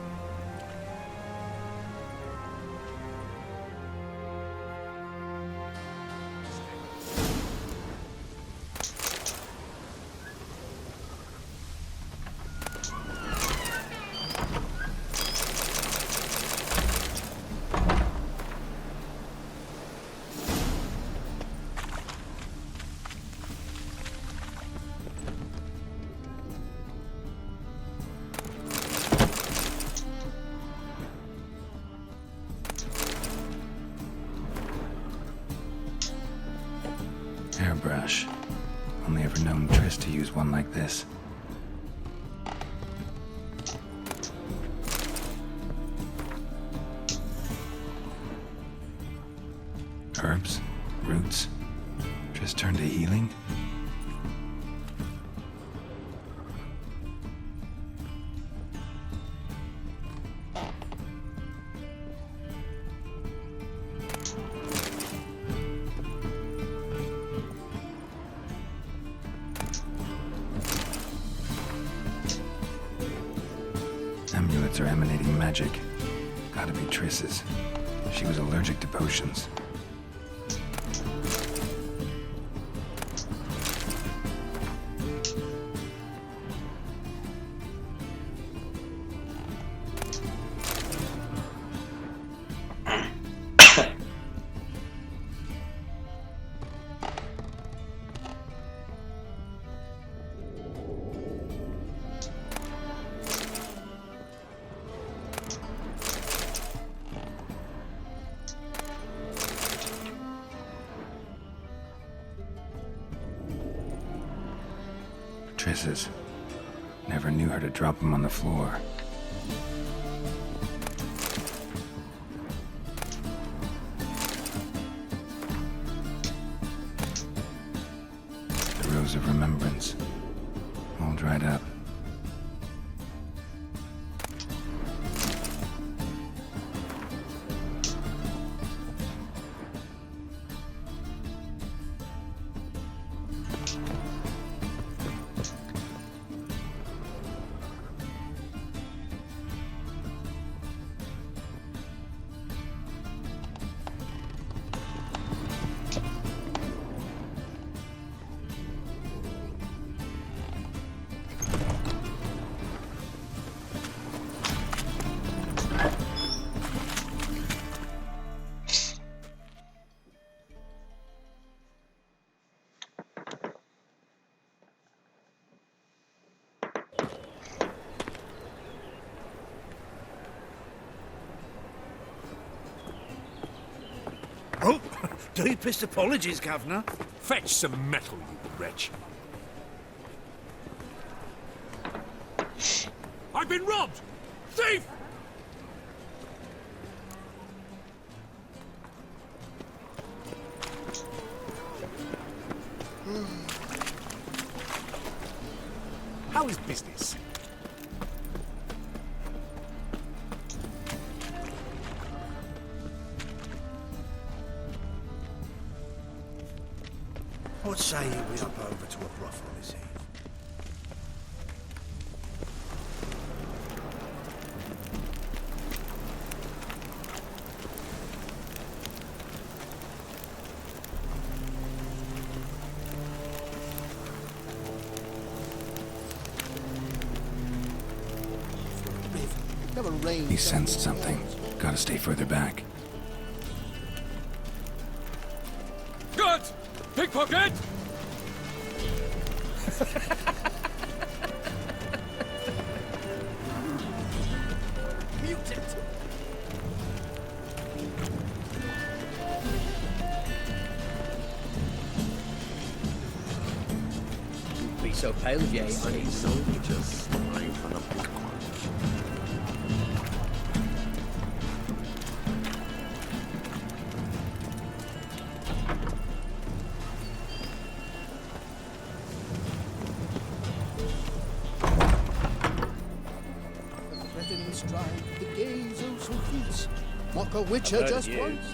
Airbrush. Only ever known Triss to use one like this. Herbs? Roots? Triss turned to healing? Amulets are emanating magic. Gotta be Triss's. She was allergic to potions. Triss's. Never knew her to drop them on the floor. The Rose of Remembrance. All dried up. Deepest apologies, Governor. Fetch some metal, you wretch. I've been robbed! Thief! How is business? What say you we up over to a brothel this eve? He sensed something. Gotta stay further back. Good! Pickpocket! Mutant! Be so pale if you ate on each Soldiers flying from the black one. Threatening stride, the gaze oh so fierce. Mock a witcher just once.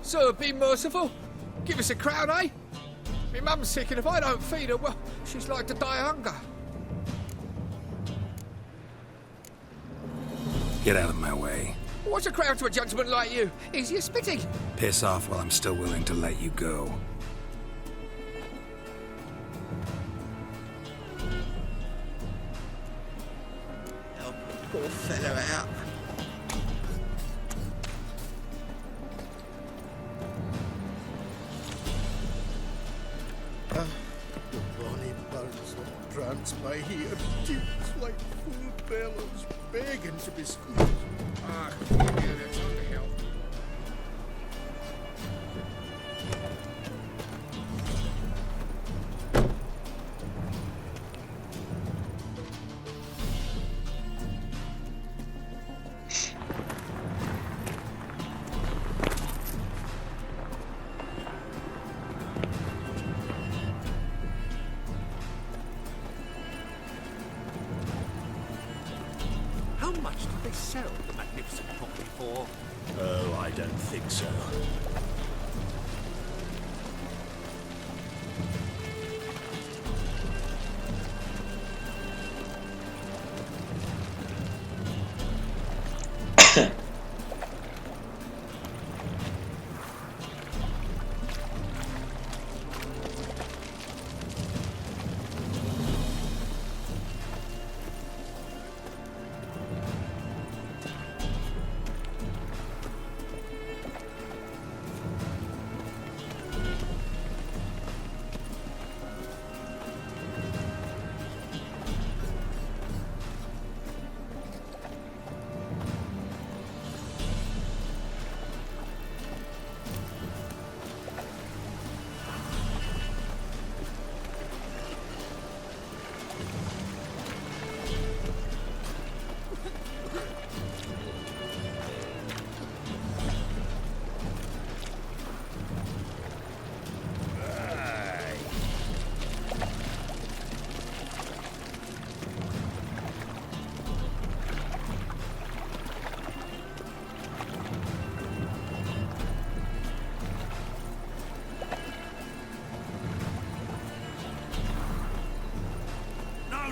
Sir, be merciful. Give us a crown, eh? My mum's sick, and if I don't feed her, well, she's like to die of hunger. Get out of my way. What's a crown to a gentleman like you? Easy as spitting. Piss off while I'm still willing to let you go. Help the poor fellow out. The bonny bones that prance by here, dukes like full bellows, begging to be squeezed. Ah, yeah, that's on the hill. How much did they sell the magnificent property for? Oh, I don't think so.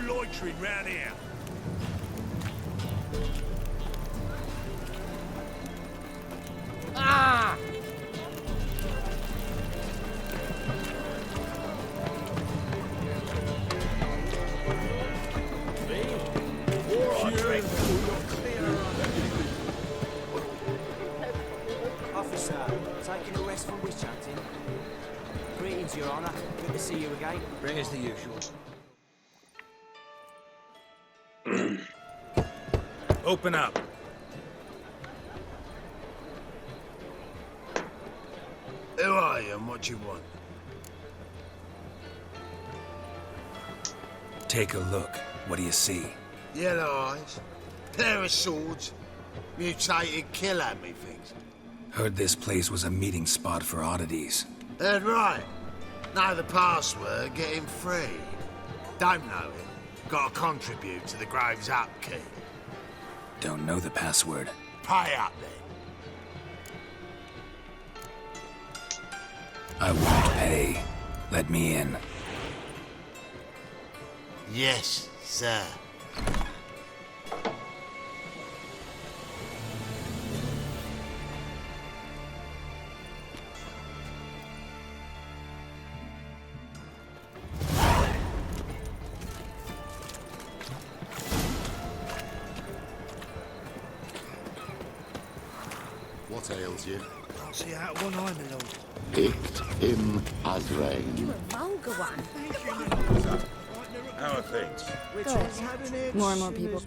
Loitering round here. Ah! Officer, taking a rest from witch hunting. Greetings, Your Honour. Good to see you again. Bring us the usual. Open up. are you and what do you want? Take a look. What do you see? Yellow eyes, pair of swords, mutated killer, methinks. Heard this place was a meeting spot for oddities. Heard right. Know the password, get him free. Don't know it. Gotta contribute to the Grave's upkeep. Don't know the password. Pay up then. I won't pay. Let me in. Yes, sir. What ails you? Can't see out one eye, my lord. Picked him as rain. You a vulgar one. How are things? Good. More and more people.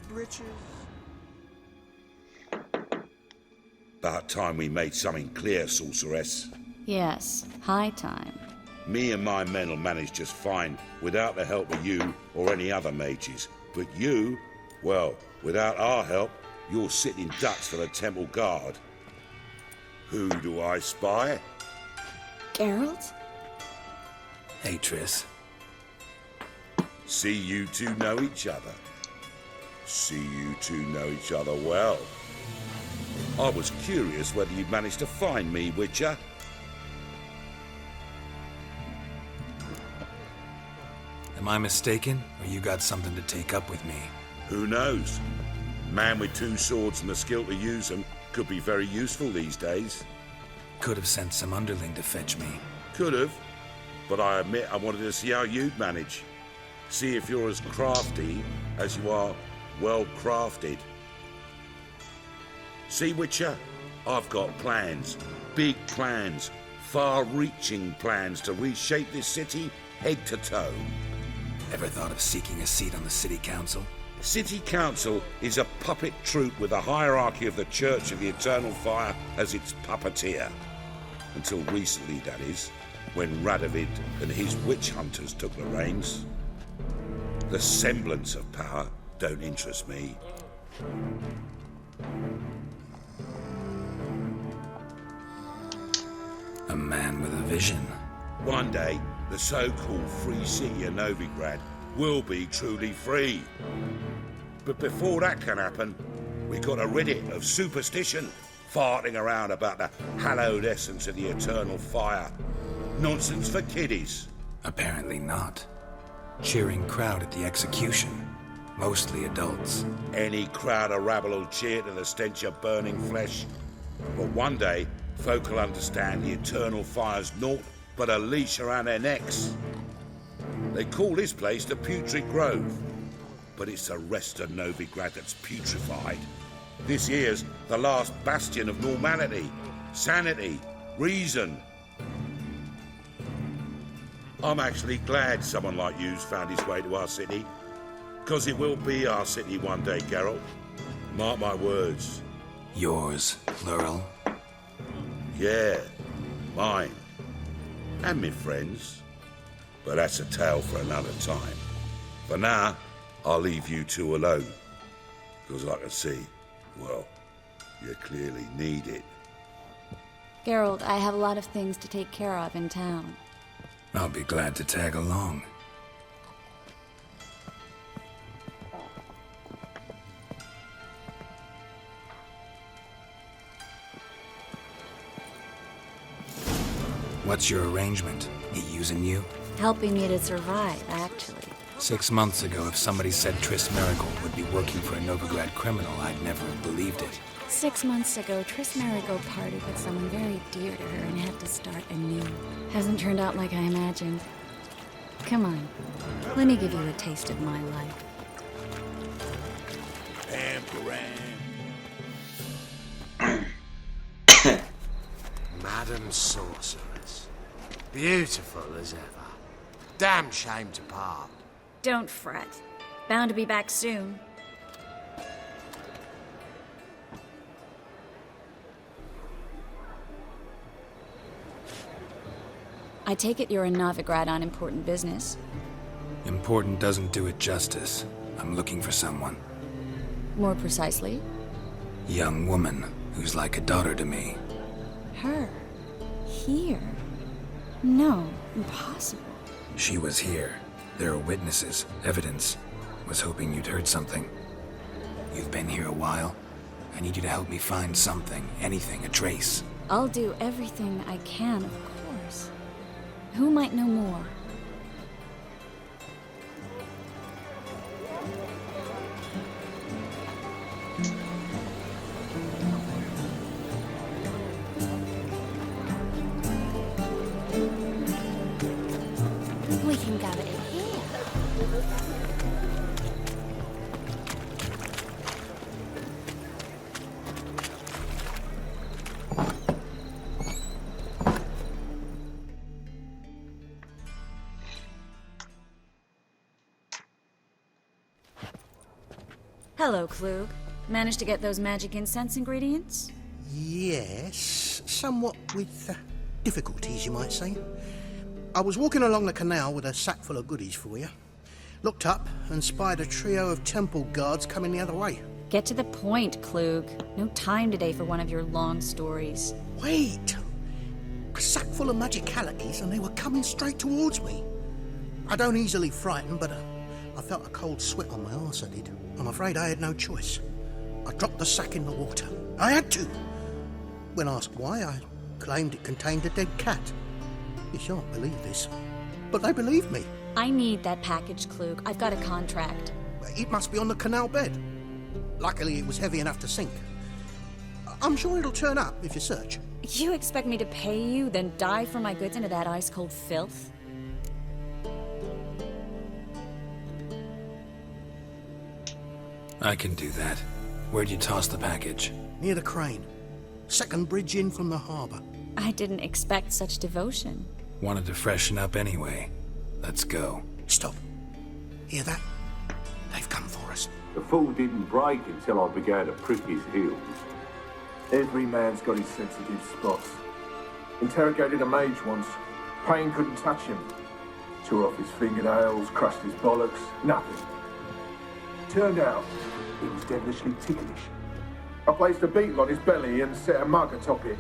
About time we made something clear, sorceress. Yes, high time. Me and my men will manage just fine without the help of you or any other mages. But you, well, without our help, you're sitting ducks for the temple guard. Who do I spy? Geralt? Hey, Triss. See you two know each other. See you two know each other well. I was curious whether you'd managed to find me, Witcher. Am I mistaken, or you got something to take up with me? Who knows? Man with two swords and the skill to use them could be very useful these days. Could have sent some underling to fetch me. Could have, but I admit I wanted to see how you'd manage. See if you're as crafty as you are well crafted. See, Witcher, I've got plans, big plans, far-reaching plans to reshape this city head to toe. Ever thought of seeking a seat on the city council? City Council is a puppet troupe with the hierarchy of the Church of the Eternal Fire as its puppeteer. Until recently, that is, when Radovid and his witch hunters took the reins. The semblance of power don't interest me. A man with a vision. One day, the so-called free city of Novigrad will be truly free. But before that can happen, we got to rid it of superstition, farting around about the hallowed essence of the eternal fire. Nonsense for kiddies. Apparently not. Cheering crowd at the execution. Mostly adults. Any crowd of rabble will cheer to the stench of burning flesh. But one day, folk will understand the eternal fire's naught but a leash around their necks. They call this place the Putrid Grove, but it's the rest of Novigrad that's putrefied. This here's the last bastion of normality, sanity, reason. I'm actually glad someone like you's found his way to our city, because it will be our city one day, Geralt. Mark my words. Yours, plural. Yeah, mine. And me friends. But that's a tale for another time. For now, I'll leave you two alone. Because I can see, well, you clearly need it. Geralt, I have a lot of things to take care of in town. I'll be glad to tag along. What's your arrangement? He using you? Helping me to survive, actually. 6 months ago, if somebody said Triss Merigold would be working for a Novigrad criminal, I'd never have believed it. 6 months ago, Triss Merigold parted with someone very dear to her and had to start anew. Hasn't turned out like I imagined. Come on, let me give you a taste of my life. Madam Sorceress. Beautiful as ever. Damn shame to part. Don't fret. Bound to be back soon. I take it you're in Novigrad on important business. Important doesn't do it justice. I'm looking for someone. More precisely? Young woman who's like a daughter to me. Her? Here? No, impossible. She was here. There are witnesses, evidence. Was hoping you'd heard something. You've been here a while. I need you to help me find something, anything, a trace. I'll do everything I can, of course. Who might know more? We can gather it here. Hello, Klug. Managed to get those magic incense ingredients? Yes, somewhat with difficulties, you might say. I was walking along the canal with a sack full of goodies for you. Looked up and spied a trio of temple guards coming the other way. Get to the point, Klug. No time today for one of your long stories. Wait! A sack full of magicalities and they were coming straight towards me. I don't easily frighten, but I felt a cold sweat on my arse, I did. I'm afraid I had no choice. I dropped the sack in the water. I had to. When asked why, I claimed it contained a dead cat. You shan't believe this, but they believed me. I need that package, Klug. I've got a contract. It must be on the canal bed. Luckily, it was heavy enough to sink. I'm sure it'll turn up if you search. You expect me to pay you, then dive for my goods into that ice-cold filth? I can do that. Where'd you toss the package? Near the crane. Second bridge in from the harbour. I didn't expect such devotion. Wanted to freshen up anyway. Let's go. Stop. Hear that? They've come for us. The fool didn't break until I began to prick his heels. Every man's got his sensitive spots. Interrogated a mage once. Pain couldn't touch him. Tore off his fingernails, crushed his bollocks, nothing. Turned out, he was devilishly ticklish. I placed a beetle on his belly and set a mug atop it.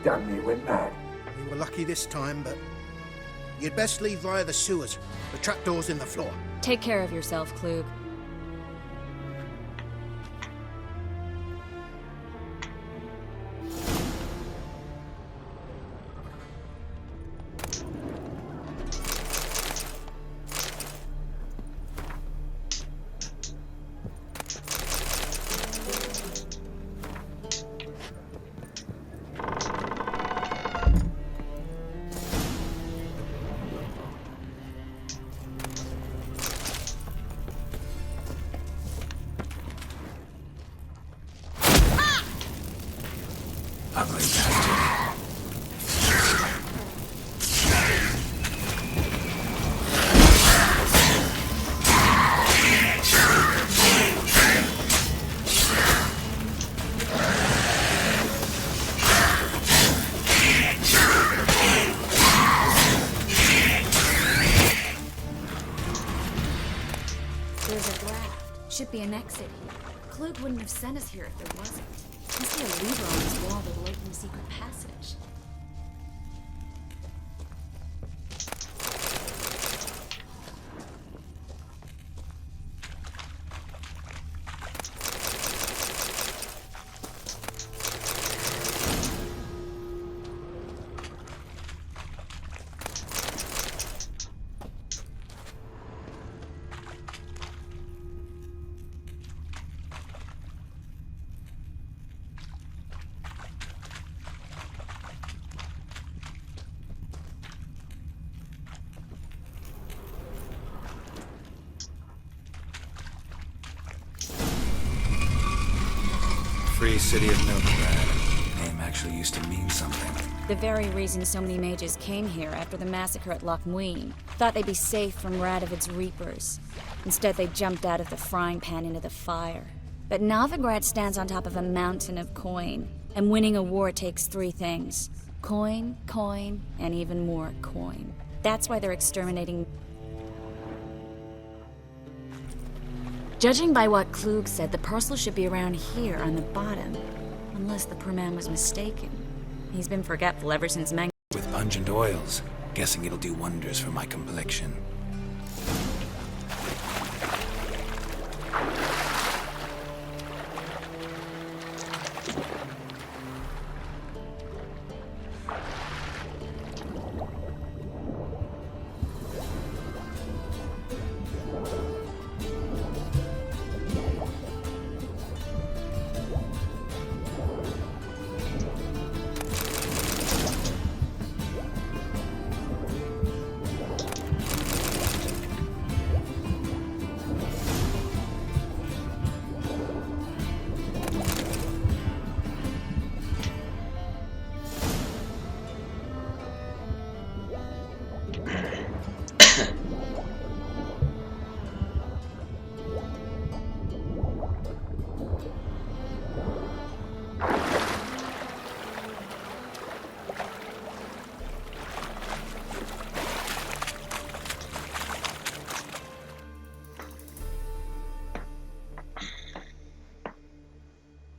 Damn near went mad. We were lucky this time, but you'd best leave via the sewers. The trapdoor's in the floor. Take care of yourself, Klug. Ugly bastard. There's a draft. Should be an exit here. Klug wouldn't have sent us here if there wasn't. Must be a lever on this wall that'll open the secret passage. Free city of Novigrad. Name actually used to mean something. The very reason so many mages came here after the massacre at Loch Muin. Thought they'd be safe from Radovid's reapers. Instead, they jumped out of the frying pan into the fire. But Novigrad stands on top of a mountain of coin, and winning a war takes three things: Coin, coin, and even more coin. That's why they're exterminating. Judging by what Klug said, the parcel should be around here on the bottom. Unless the poor man was mistaken. He's been forgetful ever since Mang. With pungent oils. Guessing it'll do wonders for my complexion.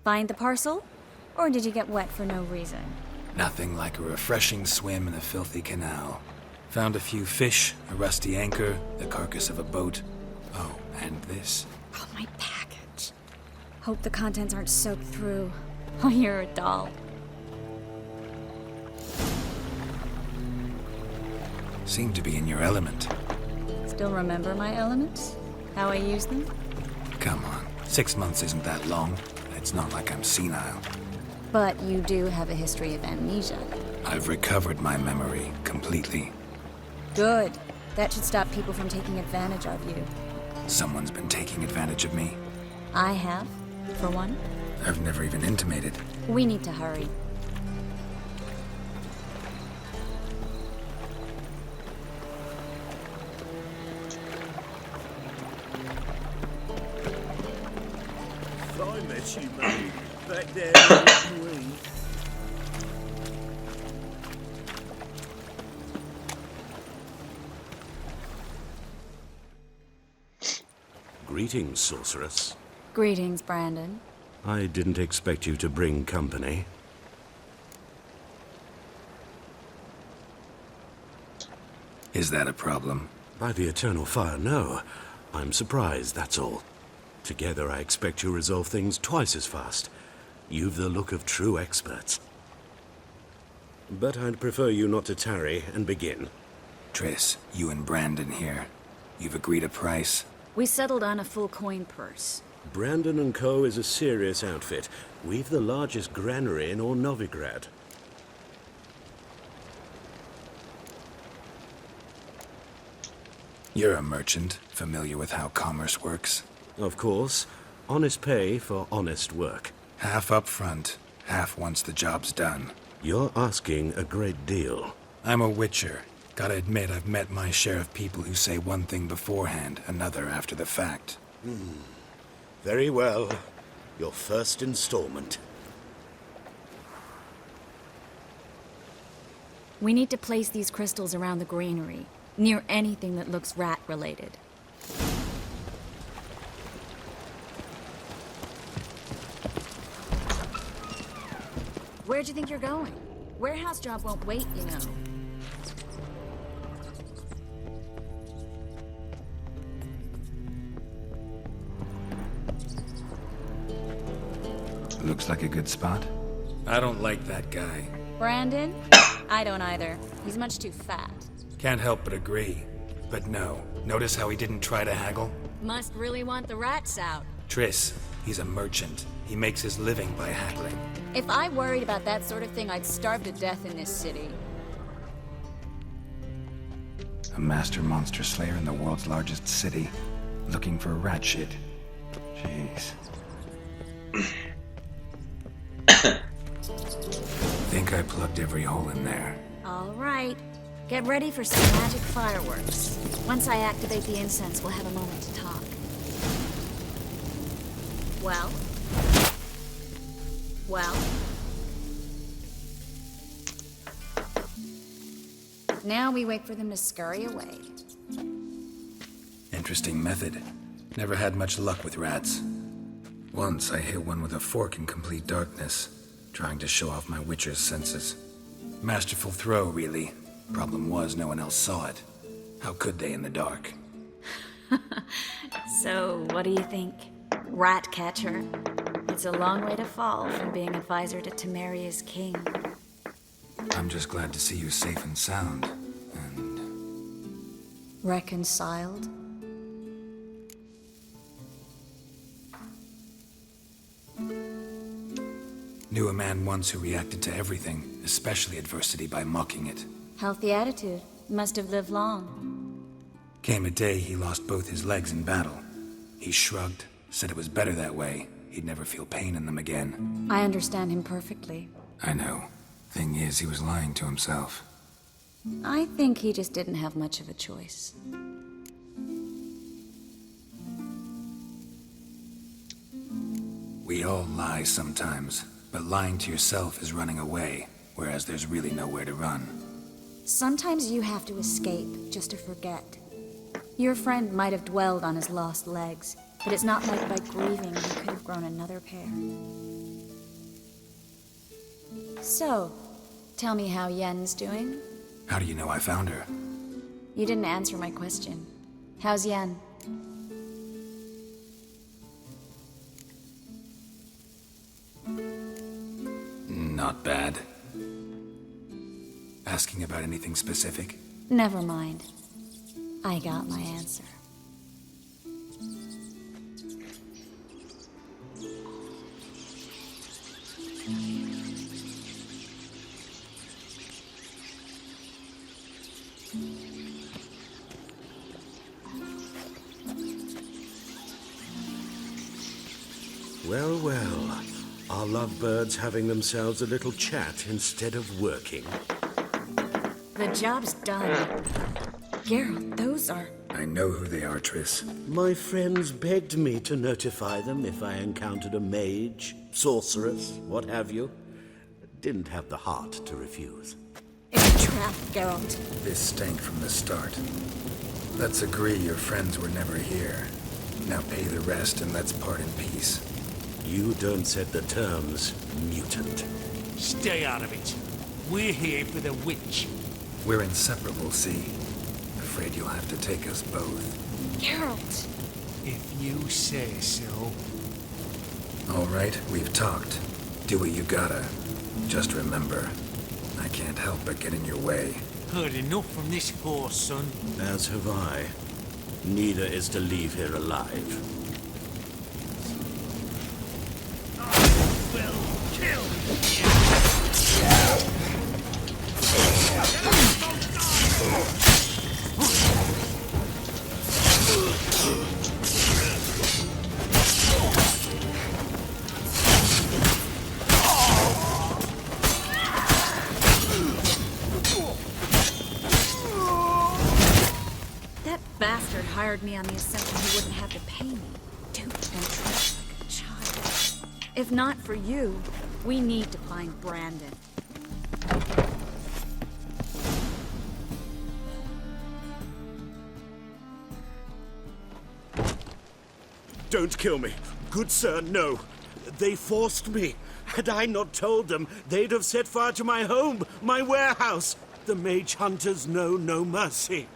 Find the parcel? Or did you get wet for no reason? Nothing like a refreshing swim in a filthy canal. Found a few fish, a rusty anchor, the carcass of a boat. Oh, and this. Oh, my package. Hope the contents aren't soaked through. Oh, you're a doll. Seem to be in your element. Still remember my elements? How I use them? Come on, 6 months isn't that long. It's not like I'm senile. But you do have a history of amnesia. I've recovered my memory completely. Good. That should stop people from taking advantage of you. Someone's been taking advantage of me. I have, for one. I've never even intimated. We need to hurry. I met you, mate, back there with me. Greetings, sorceress. Greetings, Brandon. I didn't expect you to bring company. Is that a problem? By the eternal fire, no. I'm surprised, that's all. Together, I expect you resolve things twice as fast. You've the look of true experts. But I'd prefer you not to tarry and begin. Triss, you and Brandon here. You've agreed a price? We settled on a full coin purse. Brandon & Co. is a serious outfit. We've the largest granary in all Novigrad. You're a merchant, familiar with how commerce works. Of course. Honest pay for honest work. Half up front, half once the job's done. You're asking a great deal. I'm a witcher. Gotta admit, I've met my share of people who say one thing beforehand, another after the fact. Very well. Your first installment. We need to place these crystals around the granary, near anything that looks rat-related. Where'd you think you're going? Warehouse job won't wait, you know. Looks like a good spot. I don't like that guy. Brandon? I don't either. He's much too fat. Can't help but agree. But no, notice how he didn't try to haggle? Must really want the rats out. Triss, he's a merchant. He makes his living by haggling. If I worried about that sort of thing, I'd starve to death in this city. A master monster slayer in the world's largest city. Looking for rat shit. Jeez. Think I plugged every hole in there. All right. Get ready for some magic fireworks. Once I activate the incense, we'll have a moment to talk. Well? Now we wait for them to scurry away. Interesting method. Never had much luck with rats. Once I hit one with a fork in complete darkness, trying to show off my witcher's senses. Masterful throw, really. Problem was, no one else saw it. How could they in the dark? So, what do you think? Rat catcher. It's a long way to fall from being advisor to Temeria's king. I'm just glad to see you safe and sound. Reconciled? Knew a man once who reacted to everything, especially adversity, by mocking it. Healthy attitude. Must have lived long. Came a day he lost both his legs in battle. He shrugged, said it was better that way. He'd never feel pain in them again. I understand him perfectly. I know. Thing is, he was lying to himself. I think he just didn't have much of a choice. We all lie sometimes, but lying to yourself is running away, whereas there's really nowhere to run. Sometimes you have to escape just to forget. Your friend might have dwelled on his lost legs, but it's not like by grieving he could have grown another pair. So, tell me how Yen's doing? How do you know I found her? You didn't answer my question. How's Yen? Not bad. Asking about anything specific? Never mind. I got my answer. Well, well. Our lovebirds having themselves a little chat instead of working. The job's done. Geralt, those are... I know who they are, Triss. My friends begged me to notify them if I encountered a mage, sorceress, what have you. Didn't have the heart to refuse. It's a trap, Geralt. This stank from the start. Let's agree your friends were never here. Now pay the rest and let's part in peace. You don't set the terms, mutant. Stay out of it. We're here for the witch. We're inseparable, see? Afraid you'll have to take us both. Geralt! If you say so. All right, we've talked. Do what you gotta. Just remember, I can't help but get in your way. Heard enough from this horse, son. As have I. Neither is to leave here alive. That bastard hired me on the assumption he wouldn't have to pay me. Duped and tricked like a child. If not for you, we need to find Brandon. Don't kill me. Good sir, no. They forced me. Had I not told them, they'd have set fire to my home, my warehouse. The mage hunters know no mercy.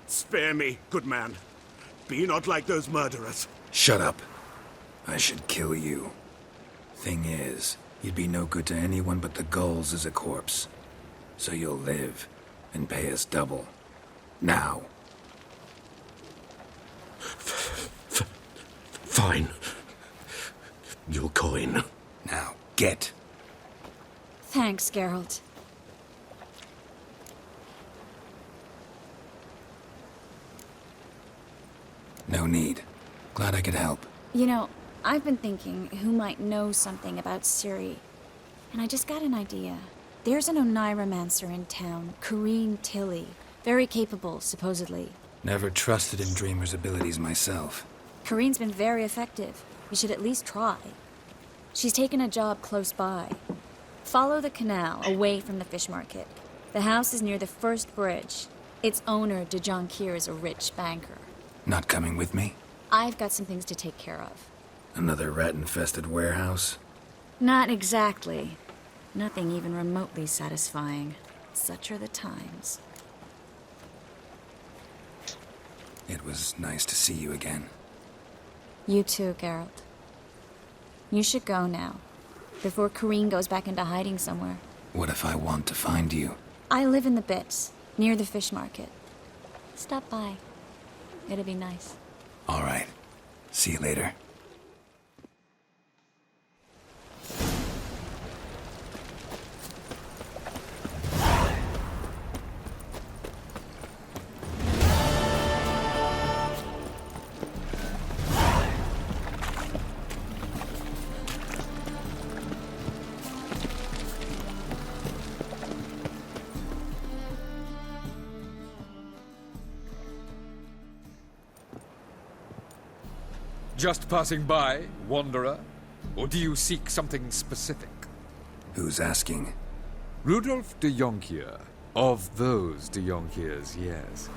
Spare me, good man. Be not like those murderers. Shut up. I should kill you. Thing is, you'd be no good to anyone but the gulls as a corpse. So you'll live and pay us double. Now. Fine. Your coin. Now, get. Thanks, Geralt. No need. Glad I could help. You know, I've been thinking who might know something about Ciri. And I just got an idea. There's an Oneiromancer in town, Corrine Tilly. Very capable, supposedly. Never trusted in Dreamer's abilities myself. Corrine's been very effective. You should at least try. She's taken a job close by. Follow the canal, away from the fish market. The house is near the first bridge. Its owner, De Jonquier, is a rich banker. Not coming with me? I've got some things to take care of. Another rat-infested warehouse? Not exactly. Nothing even remotely satisfying. Such are the times. It was nice to see you again. You too, Geralt. You should go now, before Corrine goes back into hiding somewhere. What if I want to find you? I live in the Bits, near the fish market. Stop by. It'll be nice. All right. See you later. Just passing by, wanderer? Or do you seek something specific? Who's asking? Rudolf de Jonquier. Of those de Jonquiers, yes.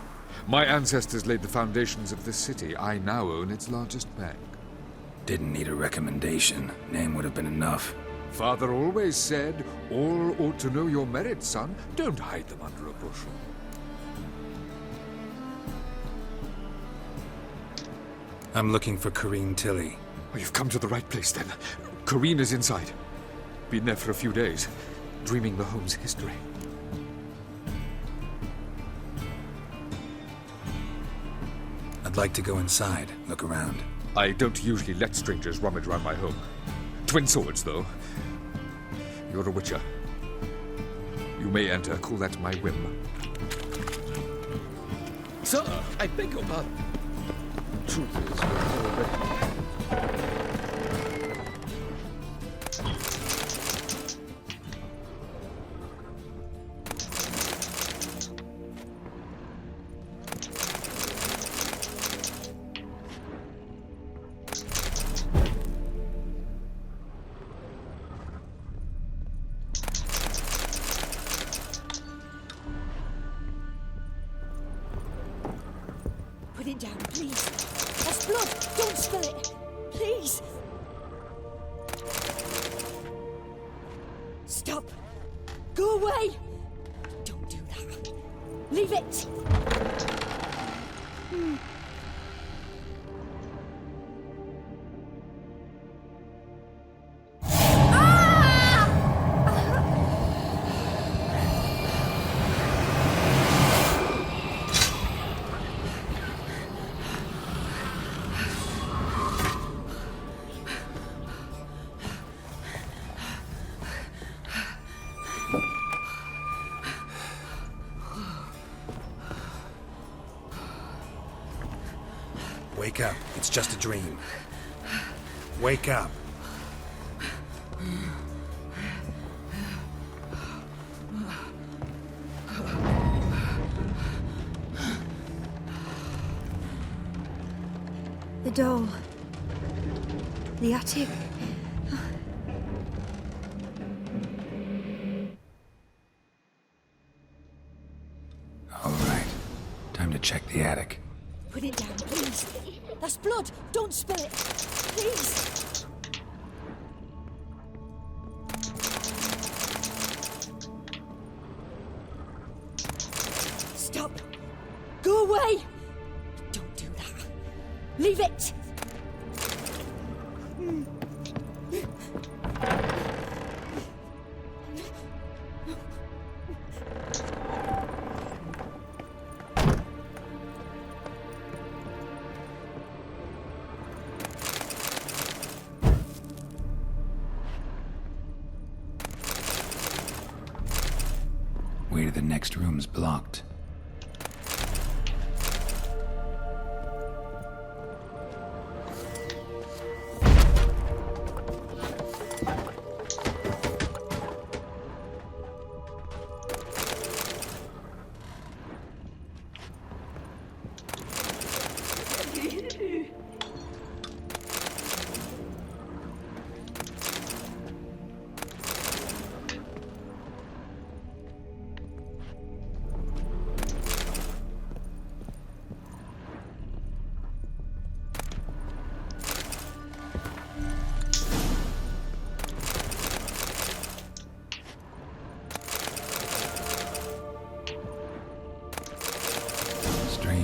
My ancestors laid the foundations of this city. I now own its largest bank. Didn't need a recommendation. Name would have been enough. Father always said, all ought to know your merits, son. Don't hide them under a bushel. I'm looking for Corrine Tilly. Oh, you've come to the right place, then. Corrine is inside. Been there for a few days, dreaming the home's history. I'd like to go inside, look around. I don't usually let strangers rummage around my home. Twin swords, though. You're a witcher. You may enter. Call that my whim. Sir, I beg your pardon. Truth is, we're already... Put it down, please. That's blood. Don't spill it. Please. Stop. Go away. Don't do that. Leave it. Wake up. It's just a dream. Wake up. The doll. The attic. All right. Time to check the attic. Put it down, please. That's blood. Don't spill it. Please. Stop. Go away. Don't do that. Leave it. Way to the next room's blocked.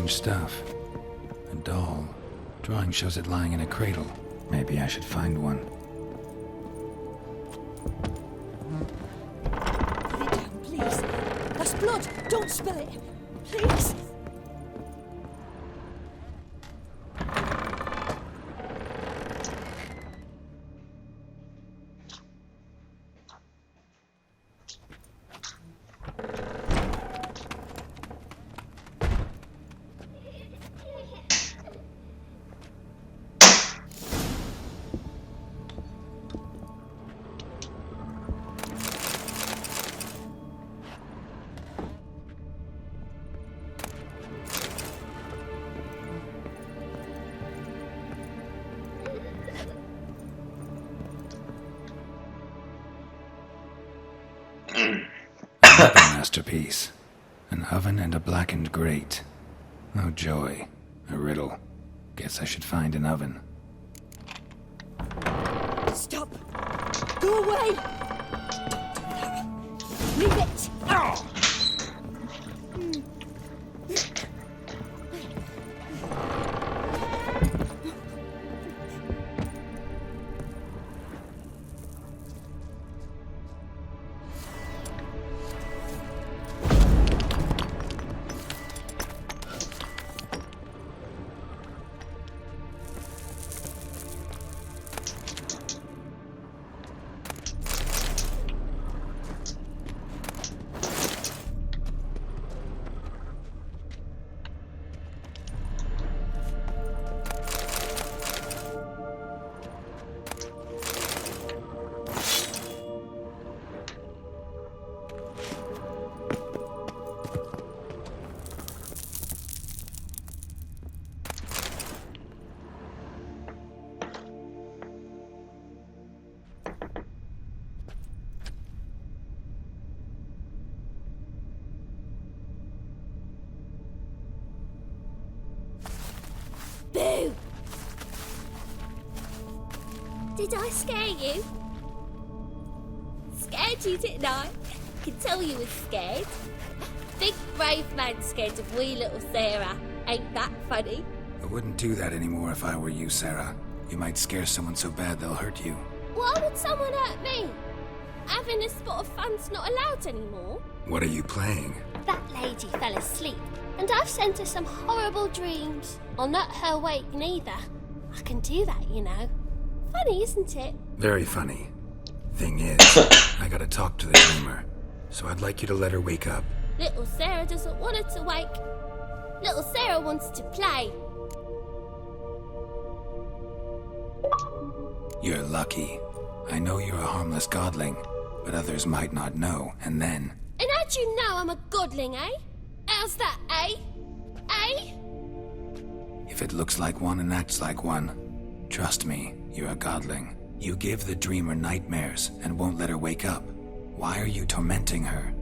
strange stuff. A doll. Drawing shows it lying in a cradle. Maybe I should find one. Put it down, please. That's blood. Don't spill it. Please. Masterpiece. An oven and a blackened grate. Oh joy. A riddle. Guess I should find an oven. Stop. Go away. Leave it. Oh. Boo! Did I scare you? Scared you, didn't I? Could tell you was scared. Big brave man scared of wee little Sarah. Ain't that funny? I wouldn't do that anymore if I were you, Sarah. You might scare someone so bad they'll hurt you. Why would someone hurt me? Having a spot of fun's not allowed anymore. What are you playing? That lady fell asleep, and I've sent her some horrible dreams. I'll not her wake neither. I can do that, you know. Funny, isn't it? Very funny. Thing is, I gotta talk to the dreamer, so I'd like you to let her wake up. Little Sarah doesn't want her to wake. Little Sarah wants to play. You're lucky. I know you're a harmless godling, but others might not know, and then... And how'd you know I'm a godling, eh? How's that, eh? Eh? If it looks like one and acts like one, trust me, you're a godling. You give the dreamer nightmares and won't let her wake up. Why are you tormenting her?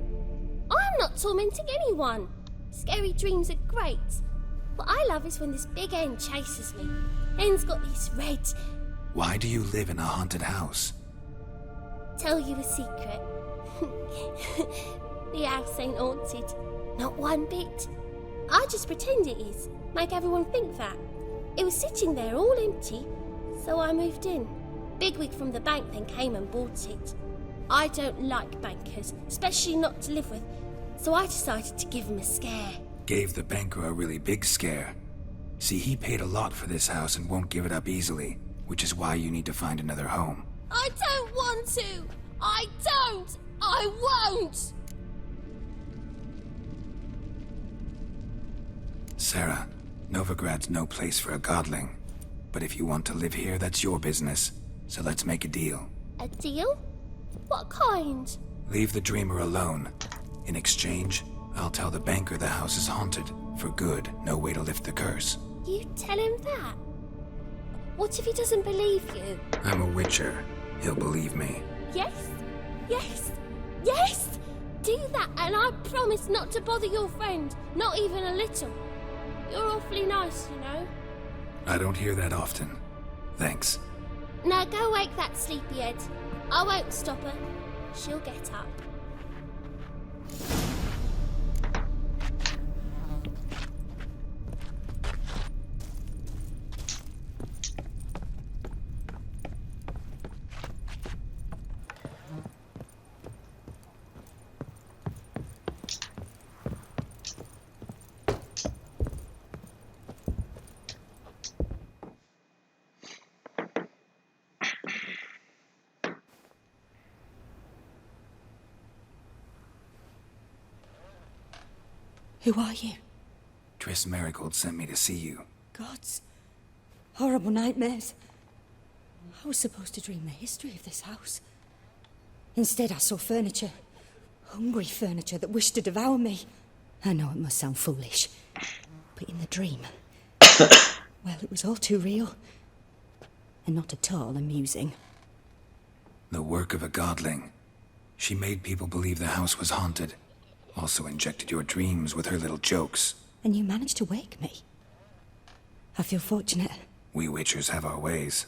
I'm not tormenting anyone. Scary dreams are great. What I love is when this big hen chases me. Hen's got these red... Why do you live in a haunted house? Tell you a secret. The house ain't haunted. Not one bit. I just pretend it is. Make everyone think that. It was sitting there all empty, so I moved in. Bigwig from the bank then came and bought it. I don't like bankers, especially not to live with, so I decided to give him a scare. Gave the banker a really big scare. See, he paid a lot for this house and won't give it up easily, which is why you need to find another home. I don't want to! I don't! I won't! Sarah, Novigrad's no place for a godling. But if you want to live here, that's your business. So let's make a deal. A deal? What kind? Leave the dreamer alone. In exchange, I'll tell the banker the house is haunted. For good, no way to lift the curse. You tell him that? What if he doesn't believe you? I'm a witcher. He'll believe me. Yes? Yes? Yes! Do that, and I promise not to bother your friend. Not even a little. You're awfully nice, you know. I don't hear that often. Thanks. Now go wake that sleepyhead. I won't stop her. She'll get up. Who are you? Triss Marigold sent me to see you. Gods. Horrible nightmares. I was supposed to dream the history of this house. Instead, I saw furniture. Hungry furniture that wished to devour me. I know it must sound foolish, but in the dream, well, it was all too real. And not at all amusing. The work of a godling. She made people believe the house was haunted. Also injected your dreams with her little jokes. And you managed to wake me. I feel fortunate. We Witchers have our ways.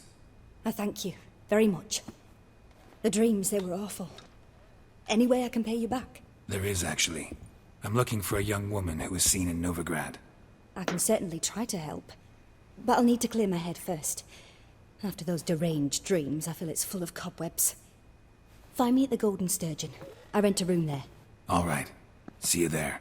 I thank you very much. The dreams, they were awful. Any way I can pay you back? There is, actually. I'm looking for a young woman who was seen in Novigrad. I can certainly try to help. But I'll need to clear my head first. After those deranged dreams, I feel it's full of cobwebs. Find me at the Golden Sturgeon. I rent a room there. All right. See you there.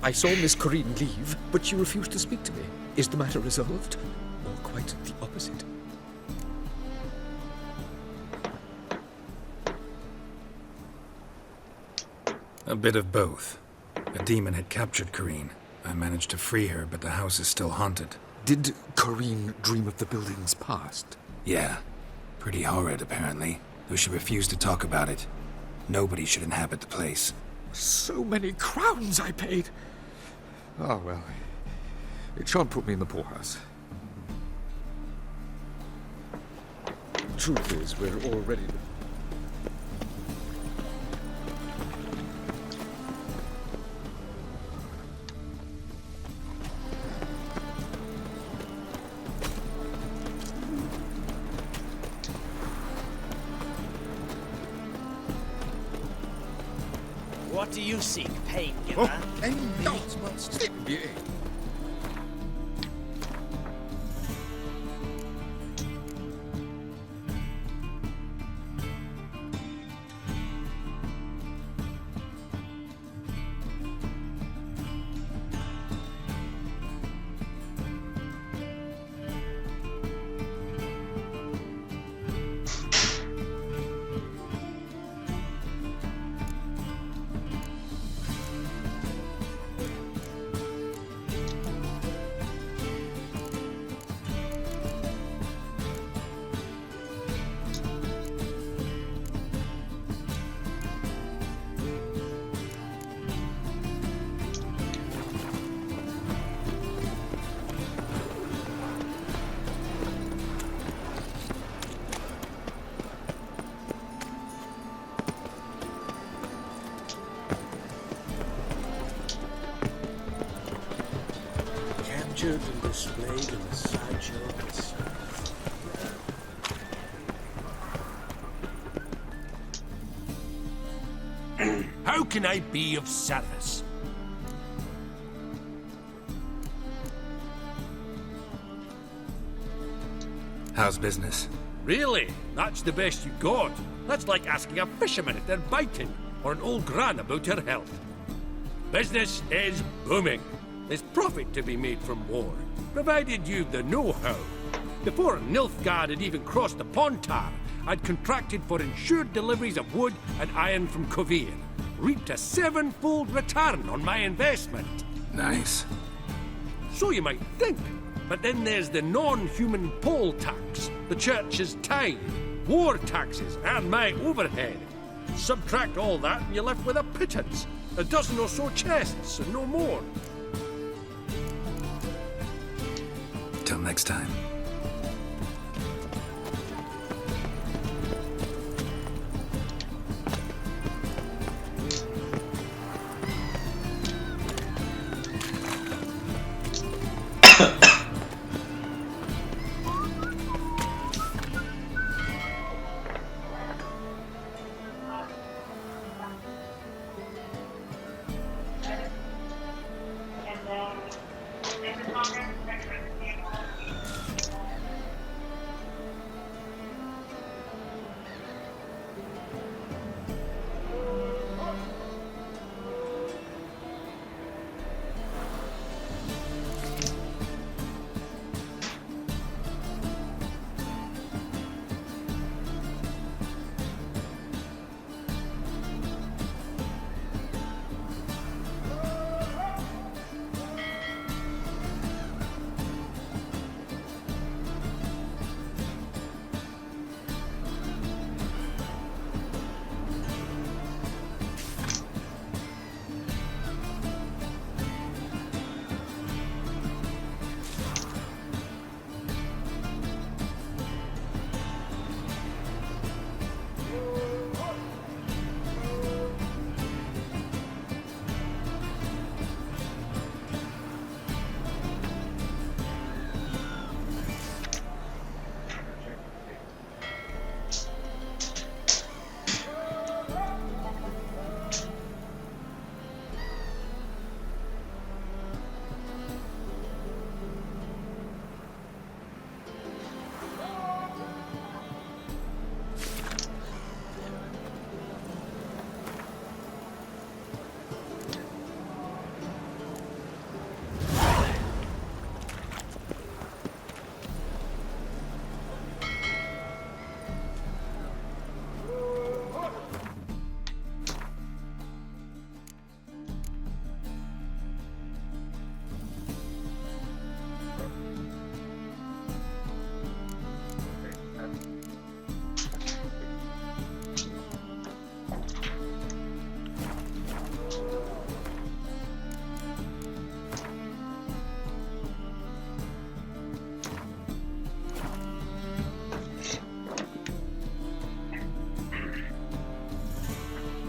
I saw Miss Corinne leave, but she refused to speak to me. Is the matter resolved? Or quite the opposite? A bit of both. A demon had captured Corinne. I managed to free her, but the house is still haunted. Did Corinne dream of the building's past? Yeah. Pretty horrid, apparently, though she refused to talk about it. Nobody should inhabit the place. So many crowns I paid! Ah, well, it shan't put me in the poorhouse. Truth is, we're already... What do you seek, pain giver? Sleeping Beauty. Captured and displayed in the sideshow itself. How can I be of service? How's business? Really? That's the best you got? That's like asking a fisherman if they're biting, or an old gran about her health. Business is booming. There's profit to be made from war, provided you've the know-how. Before Nilfgaard had even crossed the Pontar, I'd contracted for insured deliveries of wood and iron from Kovir. reaped a 7-fold return on my investment. Nice. So you might think. But then there's the non-human poll tax, the church's tithe, war taxes, and my overhead. Subtract all that and you're left with a pittance. A dozen or so chests and no more. Till next time.